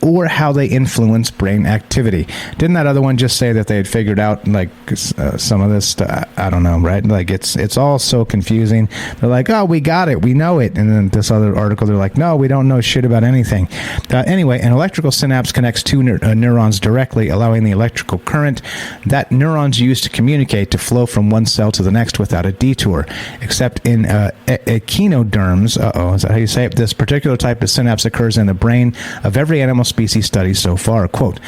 or how they influence brain activity. Didn't that other one just say that they had figured out like some of this stuff? I don't know, right? Like it's all so confusing. They're like, oh, we got it, we know it, and then this other article they're like, no, we don't know shit about anything. Anyway, an electrical synapse connects two neurons directly, allowing the electrical current that neurons use to communicate to flow from one cell to the next without a detour. Except in echinoderms, is that how you say it? This particular type of synapse occurs in the brain of every animal species studied so far. Quote,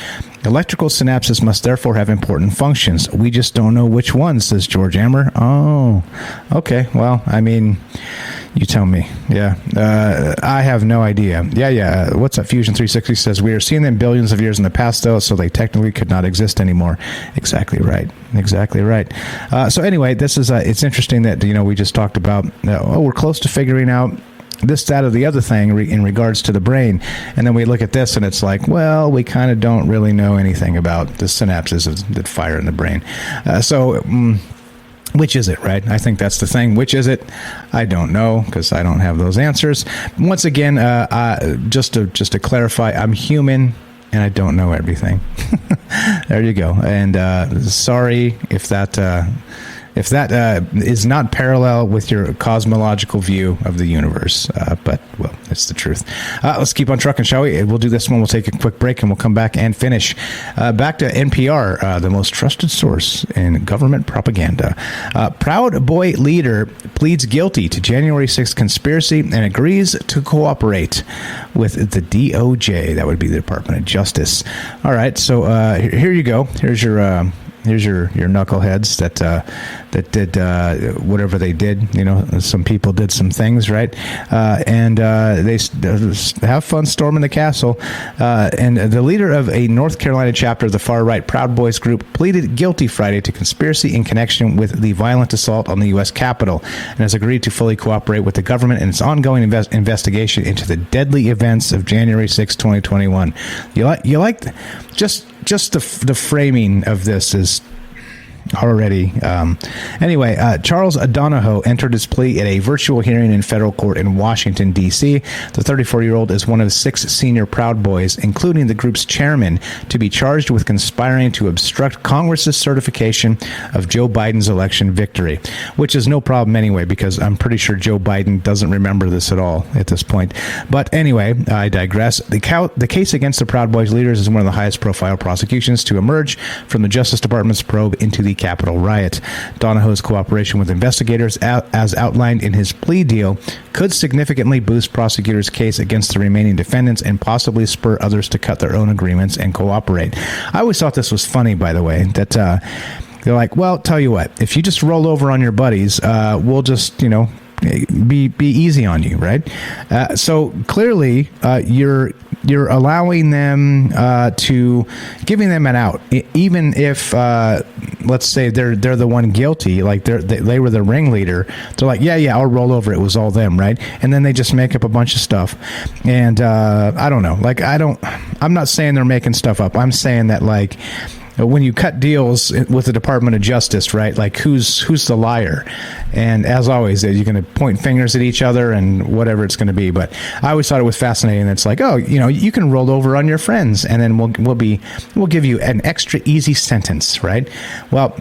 electrical synapses must therefore have important functions. We just don't know which ones, says George Ammer. Oh, okay. Well, I mean, you tell me. Yeah. I have no idea. Yeah. What's up? Fusion 360 says, we are seeing them billions of years in the past, though, so they technically could not exist anymore. Exactly right. So anyway, this is, it's interesting that, we just talked about, we're close to figuring out this, that, or the other thing in regards to the brain. And then we look at this and it's like, well, we kind of don't really know anything about the synapses that fire in the brain. Which is it, right? I think that's the thing. Which is it? I don't know, because I don't have those answers. Once again, just to clarify, I'm human and I don't know everything. There you go. And sorry if that is not parallel with your cosmological view of the universe. But, well, It's the truth. Let's keep on trucking, shall we? We'll do this one. We'll take a quick break, and we'll come back and finish. Back to NPR, the most trusted source in government propaganda. Proud Boy leader pleads guilty to January 6th conspiracy and agrees to cooperate with the DOJ. That would be the Department of Justice. All right, so here you go. Here's your knuckleheads that did whatever they did. You know, some people did some things, right? And they have fun storming the castle. And the leader of a North Carolina chapter of the far-right Proud Boys group pleaded guilty Friday to conspiracy in connection with the violent assault on the U.S. Capitol and has agreed to fully cooperate with the government in its ongoing investigation into the deadly events of January 6, 2021. You like just the framing of this is already. Anyway, Charles Donahoe entered his plea at a virtual hearing in federal court in Washington, D.C. The 34-year-old is one of 6 senior Proud Boys, including the group's chairman, to be charged with conspiring to obstruct Congress's certification of Joe Biden's election victory, which is no problem anyway, because I'm pretty sure Joe Biden doesn't remember this at all at this point. But anyway, I digress. The case against the Proud Boys leaders is one of the highest profile prosecutions to emerge from the Justice Department's probe into the Capitol riot. Donahoe's cooperation with investigators, as outlined in his plea deal, could significantly boost prosecutors' case against the remaining defendants and possibly spur others to cut their own agreements and cooperate. I always thought this was funny, by the way, that they're like, well, tell you what, if you just roll over on your buddies, we'll just, be easy on you, right? So clearly, you're allowing them to giving them an out, even if let's say they're the one guilty, like they were the ringleader. They're like, yeah, I'll roll over. It was all them, right? And then they just make up a bunch of stuff, and I don't know. Like I'm not saying they're making stuff up. I'm saying that like, when you cut deals with the Department of Justice, right? Like who's the liar? And as always, you're going to point fingers at each other and whatever it's going to be. But I always thought it was fascinating. It's like, oh, you can roll over on your friends, and then we'll give you an extra easy sentence, right? Well,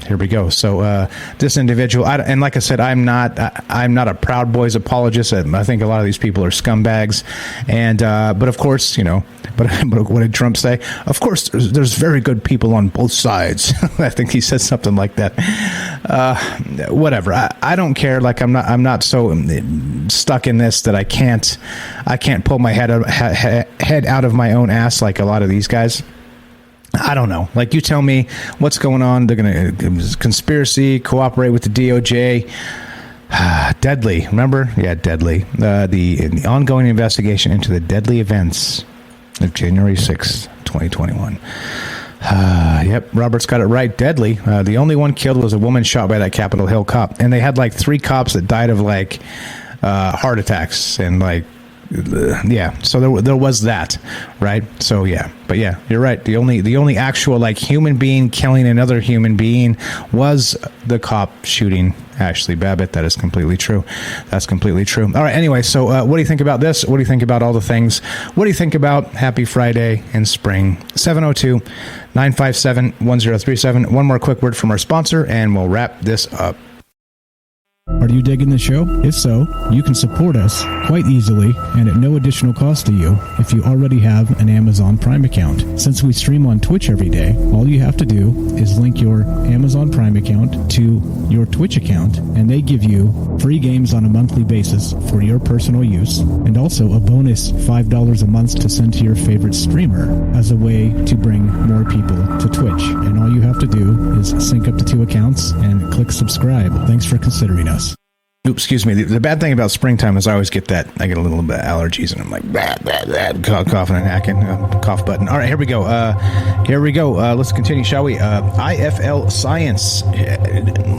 here we go. So this individual, and like I said, I'm not a Proud Boys apologist. I think a lot of these people are scumbags, and but of course, But what did Trump say? Of course, there's very good people on both sides. I think he said something like that. Whatever. I don't care. Like I'm not so stuck in this that I can't pull my head out of my own ass like a lot of these guys. I don't know. Like, you tell me what's going on. They're going to conspiracy, cooperate with the DOJ. Deadly. Remember? Yeah, deadly. The ongoing investigation into the deadly events of January 6th, 2021. Yep, Robert's got it right. Deadly. The only one killed was a woman shot by that Capitol Hill cop. And they had like 3 cops that died of like heart attacks and like, yeah, so there was that, right? So yeah, but yeah, you're right. The only actual like human being killing another human being was the cop shooting Ashley Babbitt. That is completely true. That's completely true. All right. Anyway, so what do you think about this? What do you think about all the things? What do you think about Happy Friday in spring? 702-957-1037. One more quick word from our sponsor, and we'll wrap this up. Are you digging the show? If so, you can support us quite easily and at no additional cost to you if you already have an Amazon Prime account. Since we stream on Twitch every day, all you have to do is link your Amazon Prime account to your Twitch account, and they give you free games on a monthly basis for your personal use, and also a bonus $5 a month to send to your favorite streamer as a way to bring more people to Twitch. And all you have to do is sync up the 2 accounts and click subscribe. Thanks for considering us. Oops, excuse me. The bad thing about springtime is I always get that. I get a little bit of allergies, and I'm like, coughing and hacking. Cough button. All right, here we go. Let's continue, shall we? IFL Science.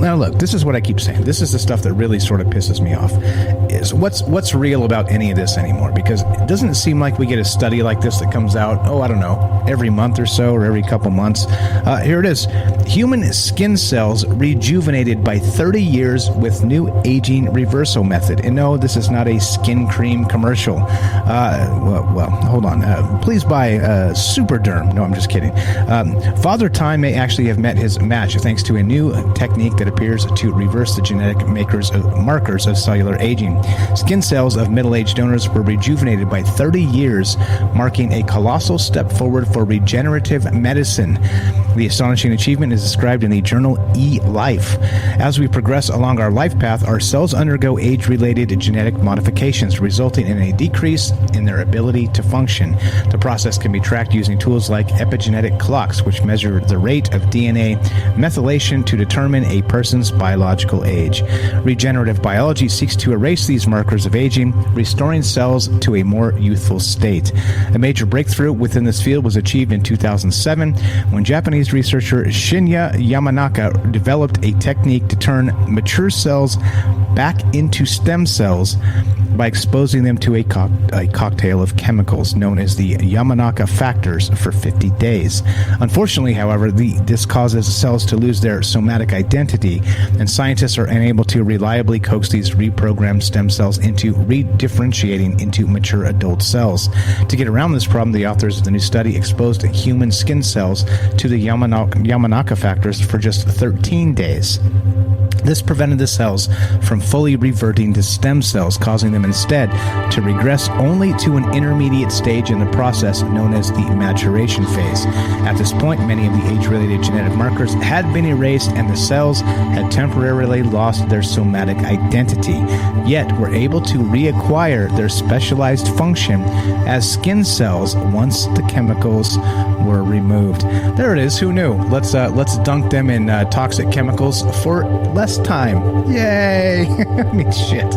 Now, look, this is what I keep saying. This is the stuff that really sort of pisses me off. Is what's real about any of this anymore? Because it doesn't seem like we get a study like this that comes out, I don't know, every month or so, or every couple months. Here it is. Human skin cells rejuvenated by 30 years with new aging aging reversal method. And no, this is not a skin cream commercial. Well, hold on. Please buy Superderm. No, I'm just kidding. Father Time may actually have met his match thanks to a new technique that appears to reverse the genetic markers of cellular aging. Skin cells of middle-aged donors were rejuvenated by 30 years, marking a colossal step forward for regenerative medicine. The astonishing achievement is described in the journal eLife. As we progress along our life path, our cells undergo age-related genetic modifications, resulting in a decrease in their ability to function. The process can be tracked using tools like epigenetic clocks, which measure the rate of DNA methylation to determine a person's biological age. Regenerative biology seeks to erase these markers of aging, restoring cells to a more youthful state. A major breakthrough within this field was achieved in 2007 when Japanese researcher Shinya Yamanaka developed a technique to turn mature cells back into stem cells by exposing them to a cocktail of chemicals known as the Yamanaka factors for 50 days. Unfortunately, however, this causes cells to lose their somatic identity, and scientists are unable to reliably coax these reprogrammed stem cells into redifferentiating into mature adult cells. To get around this problem, the authors of the new study exposed human skin cells to the Yamanaka factors for just 13 days. This prevented the cells from fully reverting to stem cells, causing them instead to regress only to an intermediate stage in the process known as the maturation phase. At this point, many of the age-related genetic markers had been erased and the cells had temporarily lost their somatic identity, yet were able to reacquire their specialized function as skin cells once the chemicals were removed. There it is. Who knew? Let's dunk them in toxic chemicals for less time. Yay! I mean, shit.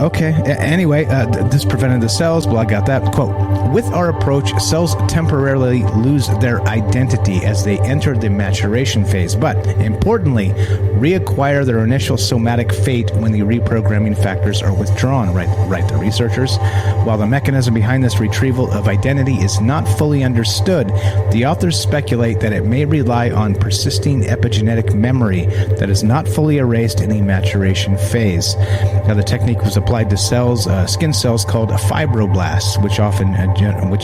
Okay. Anyway, this prevented the cells. Well, I got that. Quote, with our approach, cells temporarily lose their identity as they enter the maturation phase, but importantly, reacquire their initial somatic fate when the reprogramming factors are withdrawn, right, the researchers. While the mechanism behind this retrieval of identity is not fully understood, the authors speculate that it may rely on persisting epigenetic memory that is not fully erased in the maturation phase. Now, the technique was applied to cells, skin cells called fibroblasts, which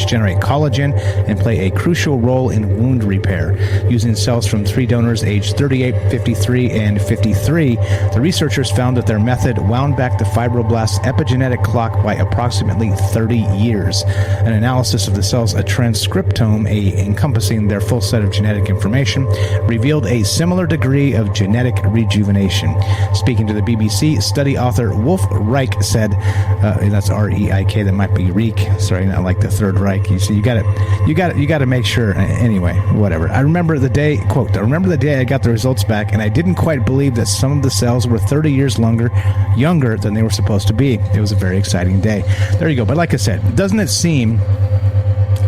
generate collagen and play a crucial role in wound repair. Using cells from 3 donors aged 38, 53, and 53, the researchers found that their method wound back the fibroblast epigenetic clock by approximately 30 years. An analysis of the cells, a transcriptome encompassing their full set of genetic information, revealed a similar degree of genetic rejuvenation. Speaking to the BBC, study author Wolf Reich said, that's R-E-I-K, that might be Reich, sorry, not like the Third Reich. You see, you got to make sure. Anyway, whatever. I remember the day I got the results back, and I didn't quite believe that some of the cells were 30 years younger than they were supposed to be. It was a very exciting day. There you go. But like I said, doesn't it seem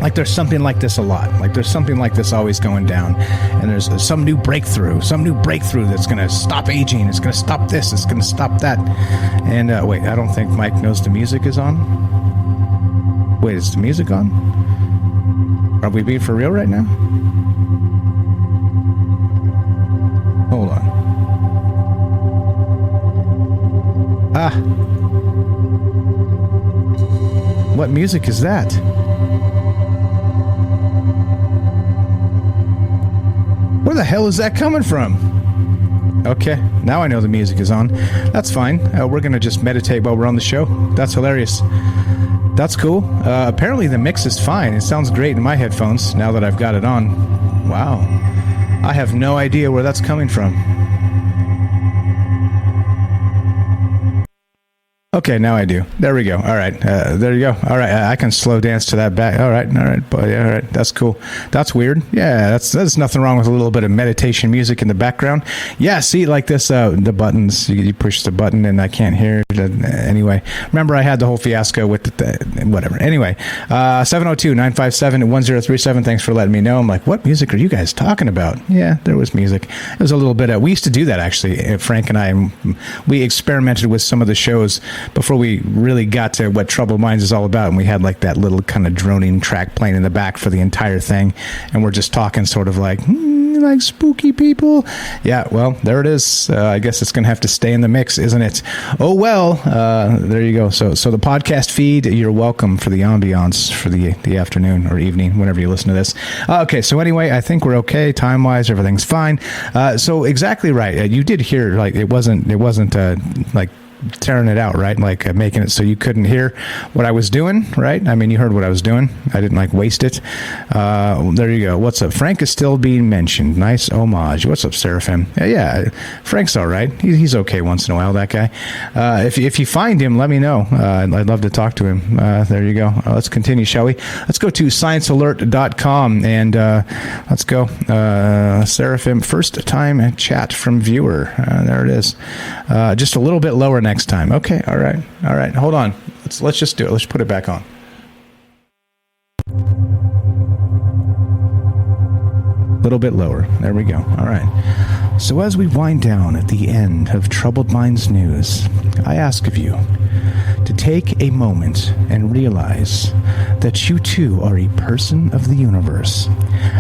like there's something like this a lot? Like there's something like this always going down, and there's some new breakthrough that's going to stop aging. It's going to stop this. It's going to stop that. And wait, I don't think Mike knows the music is on. Wait, is the music on? Are we being for real right now? Hold on. What music is that? Where the hell is that coming from? Okay, now I know the music is on. That's fine. We're going to just meditate while we're on the show. That's hilarious. That's cool. Apparently the mix is fine. It sounds great in my headphones now that I've got it on. Wow. I have no idea where that's coming from. Okay, now I do. There we go. All right. There you go. All right. I can slow dance to that back. All right. Buddy. All right. That's cool. That's weird. Yeah, there's nothing wrong with a little bit of meditation music in the background. Yeah, see, like this, the buttons, you push the button and I can't hear it. Anyway, remember I had the whole fiasco with whatever. Anyway, 702-957-1037. Thanks for letting me know. I'm like, what music are you guys talking about? Yeah, there was music. It was a little bit we used to do that, actually. Frank and I, we experimented with some of the shows before we really got to what Troubled Minds is all about, and we had like that little kind of droning track playing in the back for the entire thing, and we're just talking sort of like You like spooky people? Yeah, well, there it is. I guess it's going to have to stay in the mix, isn't it? Oh, well, there you go. So the podcast feed, you're welcome for the ambiance for the afternoon or evening, whenever you listen to this. Okay, so anyway, I think we're okay. Time-wise, everything's fine. So exactly right. You did hear, like, it wasn't like tearing it out, right? Like making it so you couldn't hear what I was doing, right? I mean, you heard what I was doing. I didn't like waste it. There you go. What's up? Frank is still being mentioned. Nice homage. What's up, Seraphim? Yeah, Frank's all right. He's okay once in a while, that guy. If you find him, let me know. I'd love to talk to him. There you go. Let's continue, shall we? Let's go to sciencealert.com and let's go. Seraphim, first time chat from viewer. There it is. Just a little bit lower next time. Okay, all right. Hold on. Let's just do it. Let's put it back on. A little bit lower. There we go. All right. So as we wind down at the end of Troubled Minds News, I ask of you to take a moment and realize that you too are a person of the universe.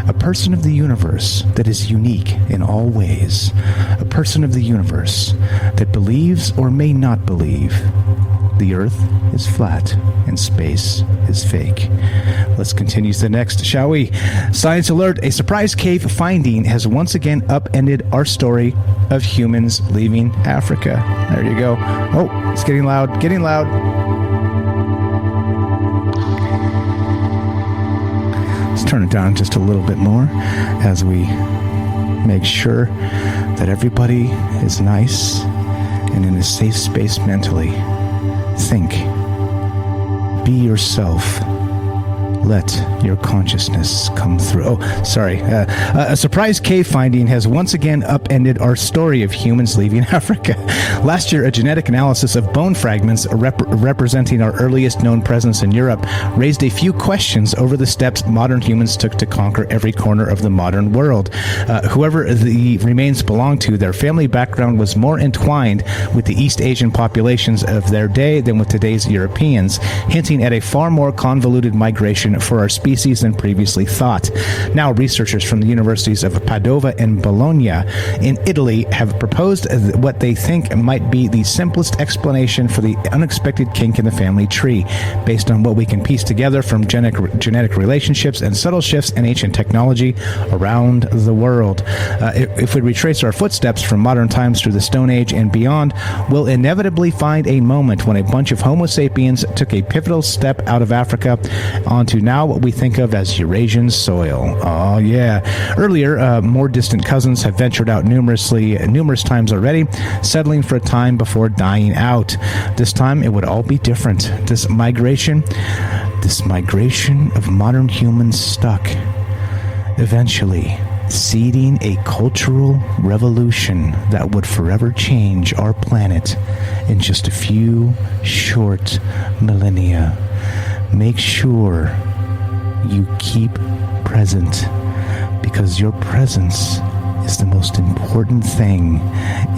A person of the universe that is unique in all ways. A person of the universe that believes or may not believe the Earth is flat and space is fake. Let's continue to the next, shall we? Science alert, a surprise cave finding has once again upended our story of humans leaving Africa. There you go. Oh, it's getting loud. Let's turn it down just a little bit more as we make sure that everybody is nice and in a safe space mentally. Think. Be yourself. Let your consciousness come through. Oh, sorry. A surprise cave finding has once again upended our story of humans leaving Africa. Last year, a genetic analysis of bone fragments representing our earliest known presence in Europe raised a few questions over the steps modern humans took to conquer every corner of the modern world. Whoever the remains belonged to, their family background was more entwined with the East Asian populations of their day than with today's Europeans, hinting at a far more convoluted migration for our species than previously thought. Now, researchers from the universities of Padova and Bologna in Italy have proposed what they think might be the simplest explanation for the unexpected kink in the family tree, based on what we can piece together from genetic relationships and subtle shifts in ancient technology around the world. If we retrace our footsteps from modern times through the Stone Age and beyond, we'll inevitably find a moment when a bunch of Homo sapiens took a pivotal step out of Africa onto now what we think of as Eurasian soil. Oh, yeah. Earlier, more distant cousins have ventured out numerous times already, settling for a time before dying out. This time, it would all be different. This migration of modern humans stuck, eventually seeding a cultural revolution that would forever change our planet in just a few short millennia. Make sure you keep present, because your presence is the most important thing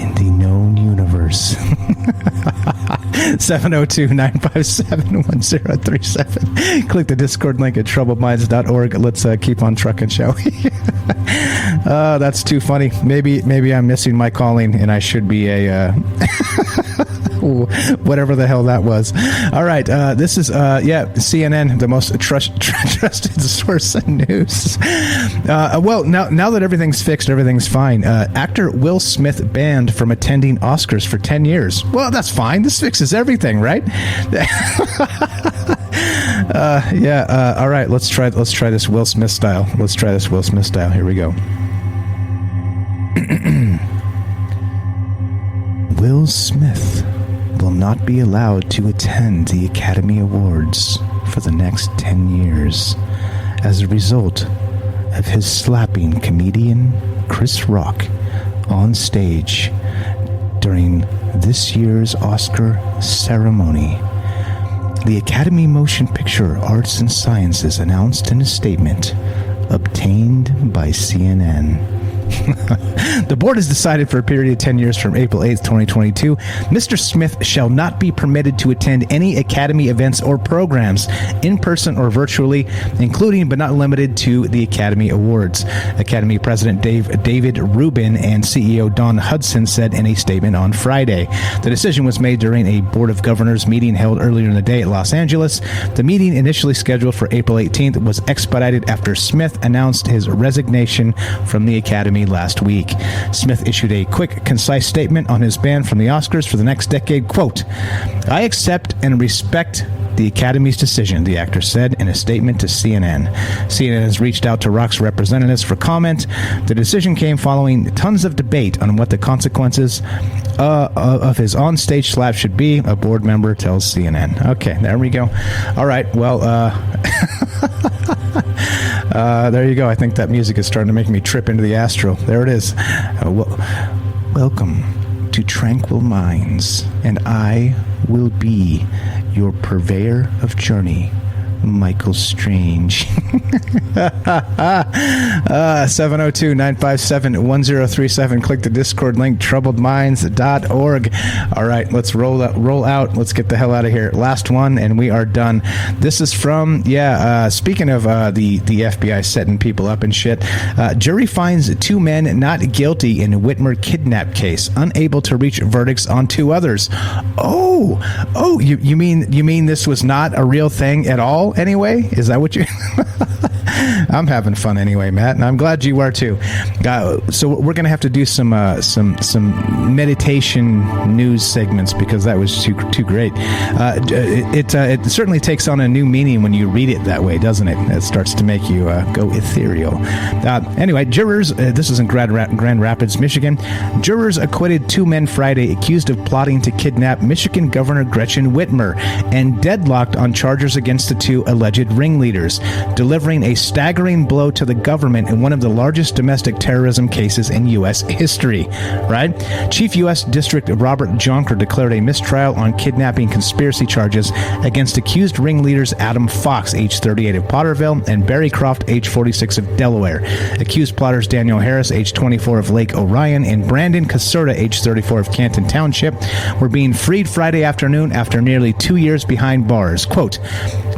in the known universe. 702-957-1037. Click the Discord link at troubledminds.org. Let's keep on trucking, shall we? That's too funny. Maybe I'm missing my calling and I should be a whatever the hell that was. All right, this is CNN, the most trusted source of news. Well, now that everything's fixed, everything's fine. Actor Will Smith banned from attending Oscars for 10 years. Well, that's fine. This fixes everything, right? All right, let's try this Will Smith style. Here we go. Will Smith will not be allowed to attend the Academy Awards for the next 10 years as a result of his slapping comedian Chris Rock on stage during this year's Oscar ceremony. The Academy Motion Picture Arts and Sciences announced in a statement obtained by CNN. The board has decided for a period of 10 years from April 8th, 2022, Mr. Smith shall not be permitted to attend any Academy events or programs, in person or virtually, including but not limited to the Academy Awards. Academy President David Rubin and CEO Don Hudson said in a statement on Friday. The decision was made during a Board of Governors meeting held earlier in the day at Los Angeles. The meeting, initially scheduled for April 18th, was expedited after Smith announced his resignation from the Academy last week. Smith issued a quick, concise statement on his ban from the Oscars for the next decade. Quote, "I accept and respect the Academy's decision," the actor said in a statement to CNN. CNN has reached out to Rock's representatives for comment. The decision came following tons of debate on what the consequences of his onstage slap should be, a board member tells CNN. Okay, there we go. All right, well, there you go. I think that music is starting to make me trip into the astral. There it is. Welcome to Tranquil Minds, and I will be your purveyor of journey, Michael Strange. 702-957-1037. Click the Discord link, troubledminds.org. All right, let's roll out. Let's get the hell out of here. Last one, and we are done. This is from, speaking of the FBI setting people up and shit, jury finds 2 men not guilty in Whitmer kidnap case, unable to reach verdicts on 2 others. You mean this was not a real thing at all anyway? Is that what you... I'm having fun anyway, Matt, and I'm glad you are too. So we're going to have to do some meditation news segments because that was too great. It certainly takes on a new meaning when you read it that way, doesn't it? It starts to make you go ethereal. Anyway, jurors, this is in Grand Rapids, Michigan. Jurors acquitted 2 men Friday accused of plotting to kidnap Michigan Governor Gretchen Whitmer and deadlocked on charges against the 2 alleged ringleaders, delivering a staggering blow to the government in one of the largest domestic terrorism cases in U.S. history, right? Chief U.S. District Robert Jonker declared a mistrial on kidnapping conspiracy charges against accused ringleaders Adam Fox, age 38 of Potterville, and Barry Croft, age 46 of Delaware. Accused plotters Daniel Harris, age 24 of Lake Orion, and Brandon Caserta, age 34 of Canton Township, were being freed Friday afternoon after nearly 2 years behind bars. Quote,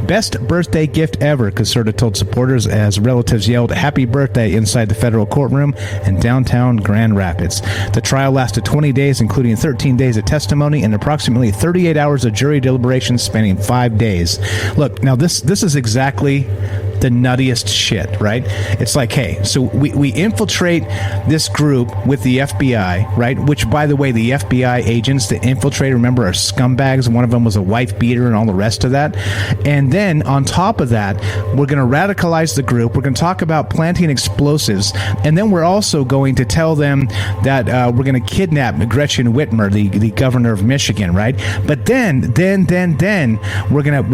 "Best birthday gift ever," Caserta told supporters as relatives yelled "Happy Birthday" inside the federal courtroom in downtown Grand Rapids. The trial lasted 20 days, including 13 days of testimony and approximately 38 hours of jury deliberations spanning 5 days. Look, now this is exactly the nuttiest shit, right? It's like, hey, so we infiltrate this group with the FBI, right? Which, by the way, the FBI agents that infiltrate, remember, are scumbags. One of them was a wife beater and all the rest of that. And then on top of that, we're going to radicalize the group. We're going to talk about planting explosives. And then we're also going to tell them that we're going to kidnap Gretchen Whitmer, the governor of Michigan, right? But then we're going to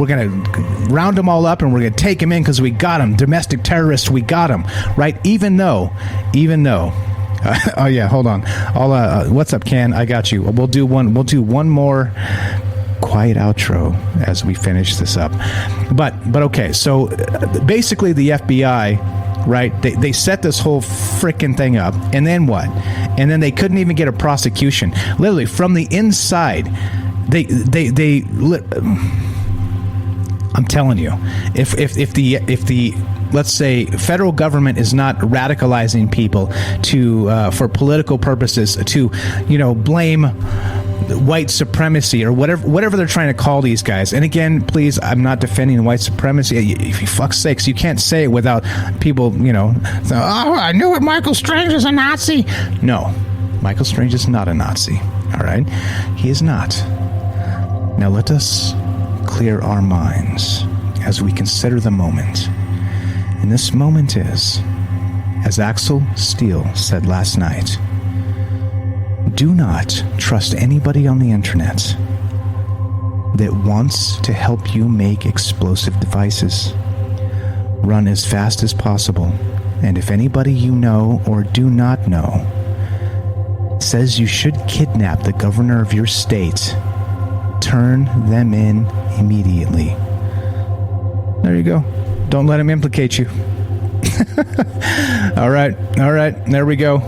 round them all up and we're going to take them in because we got them. Domestic terrorists, we got them, right? Even though oh yeah, hold on. What's up, Ken? I got you. We'll do one more quiet outro as we finish this up. But okay, so basically the FBI, right? They set this whole freaking thing up, and then what? And then they couldn't even get a prosecution. Literally from the inside, I'm telling you, if the let's say federal government is not radicalizing people to for political purposes to blame white supremacy or whatever they're trying to call these guys. And again, please, I'm not defending white supremacy. For fuck's sakes, you can't say it without people I knew it. Michael Strange is a Nazi. No, Michael Strange is not a Nazi. All right, he is not. Now let us clear our minds as we consider the moment. And this moment is, as Axel Steele said last night, do not trust anybody on the internet that wants to help you make explosive devices. Run as fast as possible, and if anybody you know or do not know says you should kidnap the governor of your state, turn them in immediately. There you go. Don't let him implicate you. All right. There we go.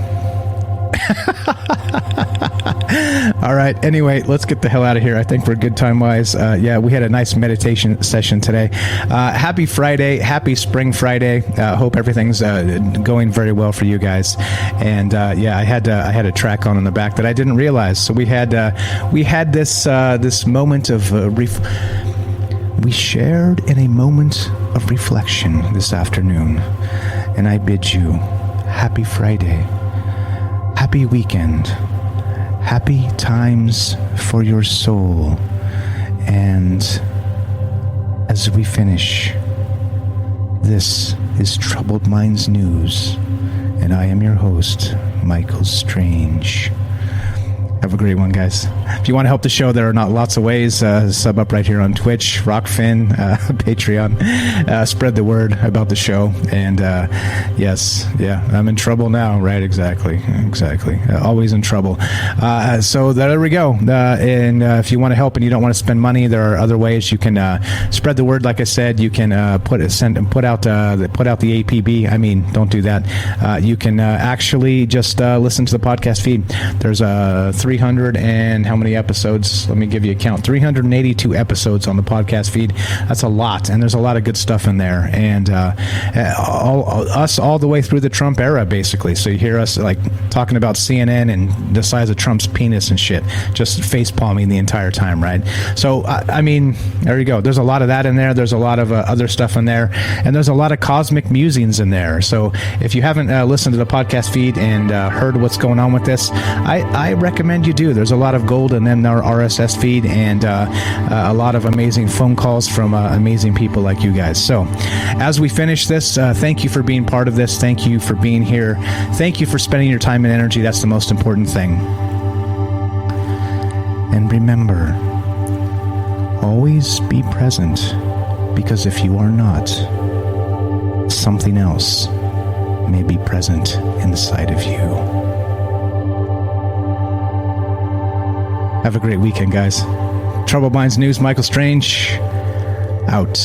All right. Anyway, let's get the hell out of here. I think we're good time-wise. Yeah, we had a nice meditation session today. Happy Friday. Happy Spring Friday. Hope everything's going very well for you guys. And yeah, I had a track on in the back that I didn't realize. So we had this moment of we shared in a moment of reflection this afternoon, and I bid you happy Friday. Happy weekend. Happy times for your soul. And as we finish, this is Troubled Minds News, and I am your host, Michael Strange. Have a great one, guys. If you want to help the show, there are not lots of ways. Sub up right here on Twitch, Rockfin, Patreon. Spread the word about the show. And yes, yeah, I'm in trouble now, right? Exactly. Always in trouble. So there we go. And if you want to help and you don't want to spend money, there are other ways you can spread the word. Like I said, you can put out the APB. I mean, don't do that. You can actually just listen to the podcast feed. There's 300 and how many episodes? Let me give you a count. 382 episodes on the podcast feed. That's a lot, and there's a lot of good stuff in there. And all the way through the Trump era, basically. So you hear us like talking about CNN and the size of Trump's penis and shit, just face palming the entire time, right? So I mean, there you go. There's a lot of that in there. There's a lot of other stuff in there, and there's a lot of cosmic musings in there. So if you haven't listened to the podcast feed and heard what's going on with this, I recommend you do. There's a lot of gold and then our RSS feed and a lot of amazing phone calls from amazing people like you guys. So as we finish this, thank you for being part of this. Thank you for being here. Thank you for spending your time and energy. That's the most important thing. And remember, always be present, because if you are not, something else may be present inside of you. Have a great weekend, guys. Troubled Minds News, Michael Strange, out.